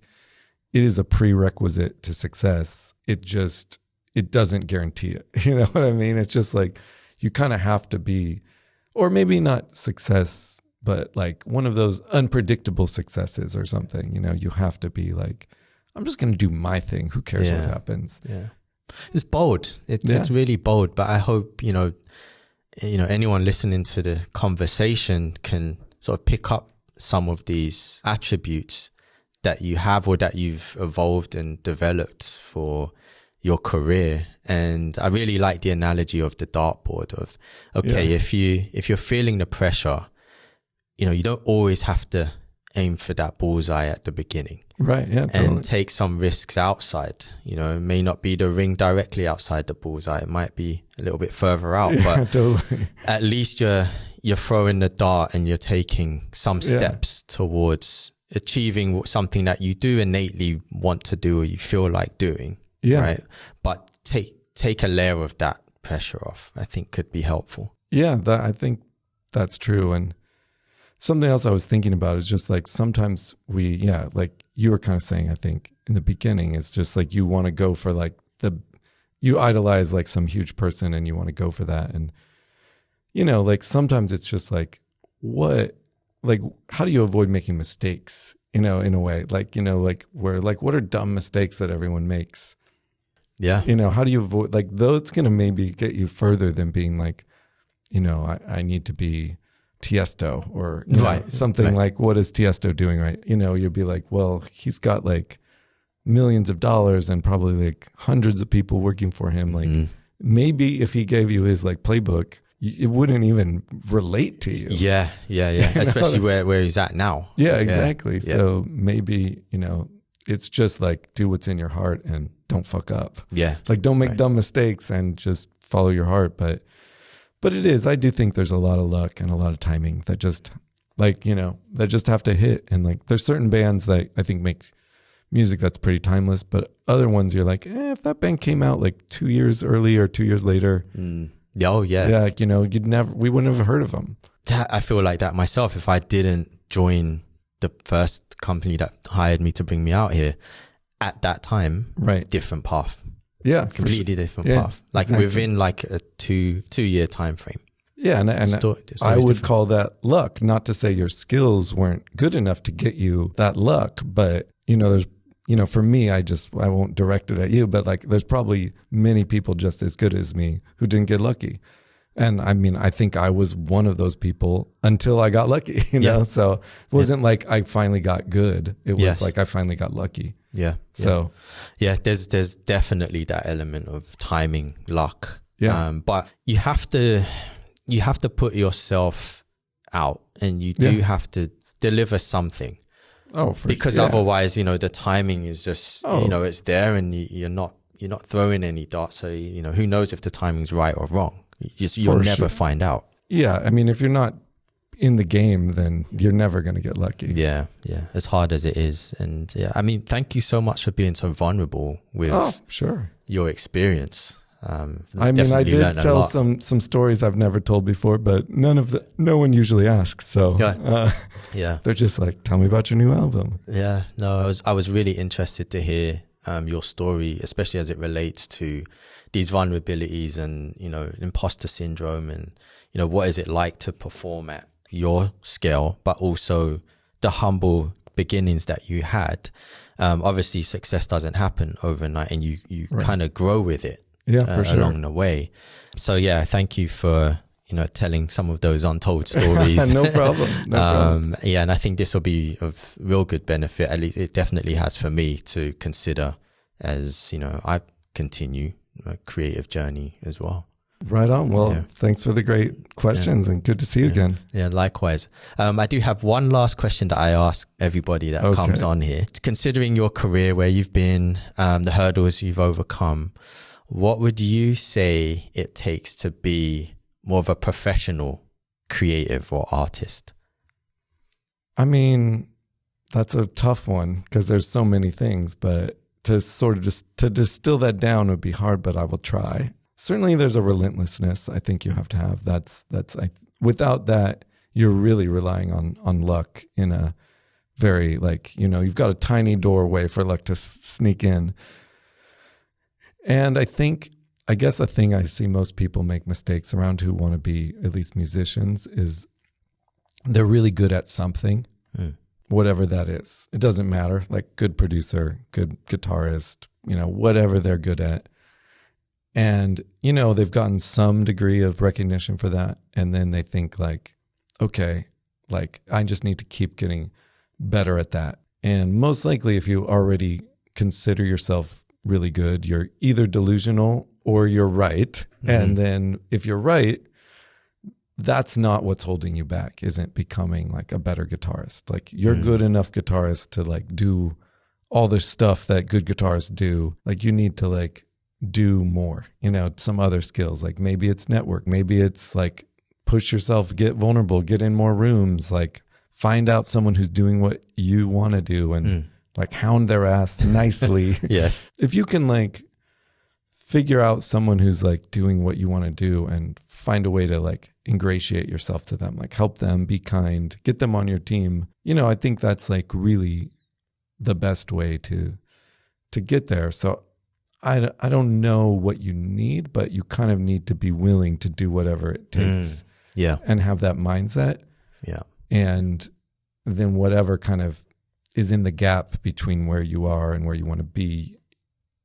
it is a prerequisite to success. It doesn't guarantee it. You know what I mean? It's just like, you kind of have to be, or maybe not success, but like one of those unpredictable successes or something. You know, you have to be like, I'm just going to do my thing. Who cares what happens? Yeah. It's bold. It's really bold, but I hope, you know, anyone listening to the conversation can sort of pick up some of these attributes that you have or that you've evolved and developed for your career. And I really like the analogy of the dartboard of, if you're feeling the pressure, you know, you don't always have to aim for that bullseye at the beginning. Right. Yeah. Totally. And take some risks outside. You know, it may not be the ring directly outside the bullseye. It might be a little bit further out, but totally. At least you're throwing the dart and you're taking some steps towards achieving something that you do innately want to do or you feel like doing. Yeah. Right. But take a layer of that pressure off, I think could be helpful. Yeah. I think that's true. And something else I was thinking about is just like sometimes like you were kind of saying, I think in the beginning, it's just like you want to go for like you idolize like some huge person and you want to go for that. And, you know, like sometimes it's just like, how do you avoid making mistakes, you know, in a way, like, you know, like what are dumb mistakes that everyone makes? Yeah. You know, how do you avoid like those going to maybe get you further than being like, you know, I need to be Tiesto or something like, what is Tiesto doing? Right. You know, you'd be like, well, he's got like millions of dollars and probably like hundreds of people working for him. Like maybe if he gave you his like playbook, it wouldn't even relate to you. Yeah. Especially where he's at now. Yeah, exactly. Yeah. So maybe, you know, it's just like do what's in your heart and don't fuck up. Yeah. Like don't make dumb mistakes and just follow your heart. But I do think there's a lot of luck and a lot of timing that just like, you know, that just have to hit. And like, there's certain bands that I think make music that's pretty timeless, but other ones you're like, if that band came out like 2 years early or 2 years later. Oh yeah. Yeah. Like, you know, we wouldn't have heard of them. I feel like that myself. If I didn't join the first company that hired me to bring me out here at that time, different path. Yeah, completely different path. Like within like a two year time frame. Yeah, and I would call that luck. Not to say your skills weren't good enough to get you that luck, but you know, there's, you know, for me, I won't direct it at you, but like, there's probably many people just as good as me who didn't get lucky. And I mean, I think I was one of those people until I got lucky, you know? So it wasn't like I finally got good. It was like I finally got lucky. Yeah. So there's definitely that element of timing, luck. Yeah. But you have to put yourself out and you do have to deliver something. Oh, because otherwise, you know, the timing is just, you know, it's there and you're not throwing any darts. So, you know, who knows if the timing's right or wrong? You'll never find out. Yeah. I mean, if you're not in the game, then you're never going to get lucky. Yeah. Yeah. As hard as it is. And I mean, thank you so much for being so vulnerable with your experience. I mean, I did tell some stories I've never told before, but no one usually asks. So they're just like, tell me about your new album. Yeah, no, I was really interested to hear your story, especially as it relates to these vulnerabilities and, you know, imposter syndrome and, you know, what is it like to perform at your scale, but also the humble beginnings that you had. Obviously success doesn't happen overnight and you kind of grow with it. Yeah, for sure. Along the way. So thank you for, you know, telling some of those untold stories. No problem. Yeah, and I think this will be of real good benefit. At least it definitely has for me to consider as, you know, I continue my creative journey as well. Right on. Well, thanks for the great questions and good to see you again. Yeah, likewise. I do have one last question that I ask everybody that comes on here. Considering your career, where you've been, the hurdles you've overcome, what would you say it takes to be more of a professional creative or artist? I mean, that's a tough one because there's so many things, but to sort of just to distill that down would be hard, but I will try. Certainly there's a relentlessness I think you have to have. Without that, you're really relying on luck in a very you've got a tiny doorway for luck to sneak in. And I guess the thing I see most people make mistakes around who want to be at least musicians is they're really good at something, whatever that is. It doesn't matter, like good producer, good guitarist, whatever they're good at. And, they've gotten some degree of recognition for that. And then they think okay, I just need to keep getting better at that. And most likely, if you already consider yourself really good, you're either delusional or you're right. Mm-hmm. And then if you're right, that's not what's holding you back, isn't becoming a better guitarist. You're good enough guitarist to do all the stuff that good guitarists do. You need to do more, some other skills. Maybe it's network, maybe it's push yourself, get vulnerable, get in more rooms, find out someone who's doing what you want to do and hound their ass nicely. Yes. If you can figure out someone who's doing what you want to do and find a way to ingratiate yourself to them, help them, be kind, get them on your team. I think that's really the best way to get there. So I don't know what you need, but you kind of need to be willing to do whatever it takes. Yeah. And have that mindset. Yeah. And then whatever kind of is in the gap between where you are and where you want to be,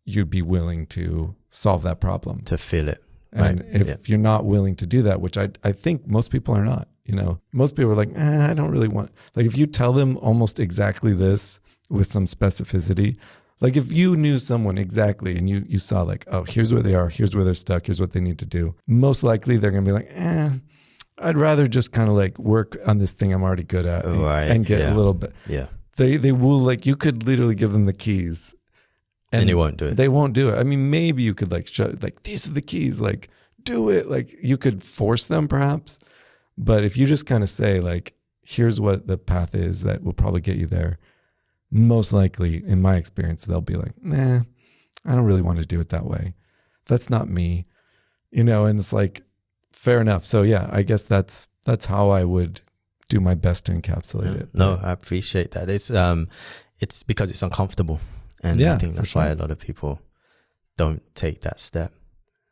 you'd be willing to solve that problem. To fill it. And if you're not willing to do that, which I think most people are not, most people are I don't really want, if you tell them almost exactly this with some specificity, if you knew someone exactly and you saw oh, here's where they are, here's where they're stuck, here's what they need to do. Most likely they're going to be I'd rather just kind of work on this thing I'm already good at and get a little bit. Yeah. They will you could literally give them the keys. And they won't do it. They won't do it. I mean, maybe you could show these are the keys, do it. You could force them perhaps. But if you just kind of say here's what the path is that will probably get you there, most likely, in my experience, they'll be nah, I don't really want to do it that way. That's not me, and it's fair enough. So yeah, I guess that's how I would do my best to encapsulate it. No, I appreciate that. It's because it's uncomfortable. And I think that's why a lot of people don't take that step.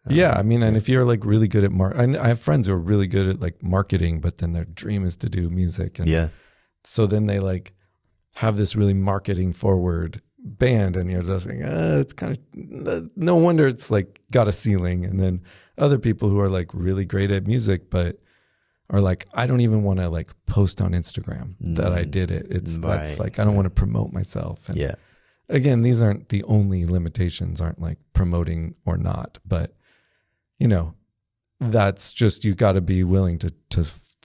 I mean, and if you're really good at I have friends who are really good at marketing, but then their dream is to do music. And so then they have this really marketing forward band and you're just it's kind of, no wonder it's got a ceiling. And then other people who are really great at music, but are I don't even want to post on Instagram that I did it. That's I don't want to promote myself. And again, these aren't the only limitations, aren't promoting or not, but that's just, you got to be willing to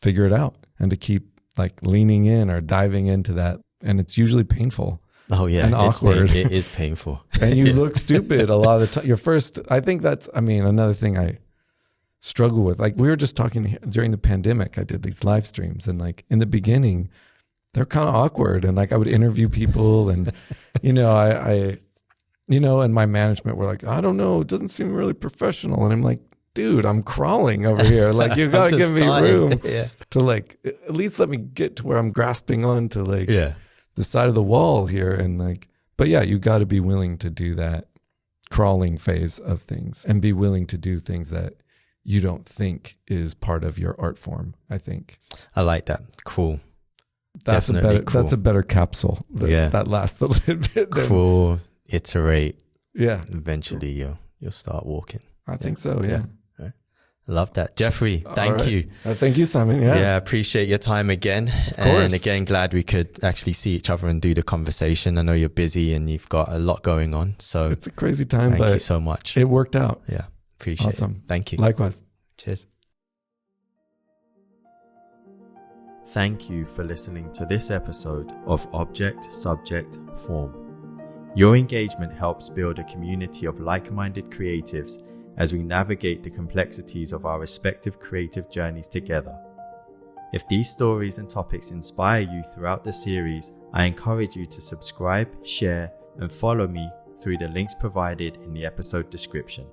figure it out and to keep leaning in or diving into that. And it's usually painful. Oh yeah. And awkward. It is painful. And you look stupid a lot of the time. I think that's, another thing I struggle with. We were just talking during the pandemic, I did these live streams and in the beginning, they're kind of awkward. And I would interview people and, and my management were I don't know, it doesn't seem really professional. And I'm dude, I'm crawling over here. You got to give me room to at least let me get to where I'm grasping on to the side of the wall here. And but yeah, you got to be willing to do that crawling phase of things and be willing to do things that you don't think is part of your art form, I think. I like that. Cool. That's a better capsule. That last little bit. Cool. Iterate. Yeah. Eventually you'll start walking. I think so. Yeah. Right. Love that. Jeffrey, thank you. Thank you, Simon. Yeah. Appreciate your time again. Of course. And again, glad we could actually see each other and do the conversation. I know you're busy and you've got a lot going on. So it's a crazy time, thank you so much. It worked out. Yeah. Appreciate it. Awesome. Thank you. Likewise. Cheers. Thank you for listening to this episode of Object, Subject, Form. Your engagement helps build a community of like-minded creatives as we navigate the complexities of our respective creative journeys together. If these stories and topics inspire you throughout the series, I encourage you to subscribe, share, and follow me through the links provided in the episode description.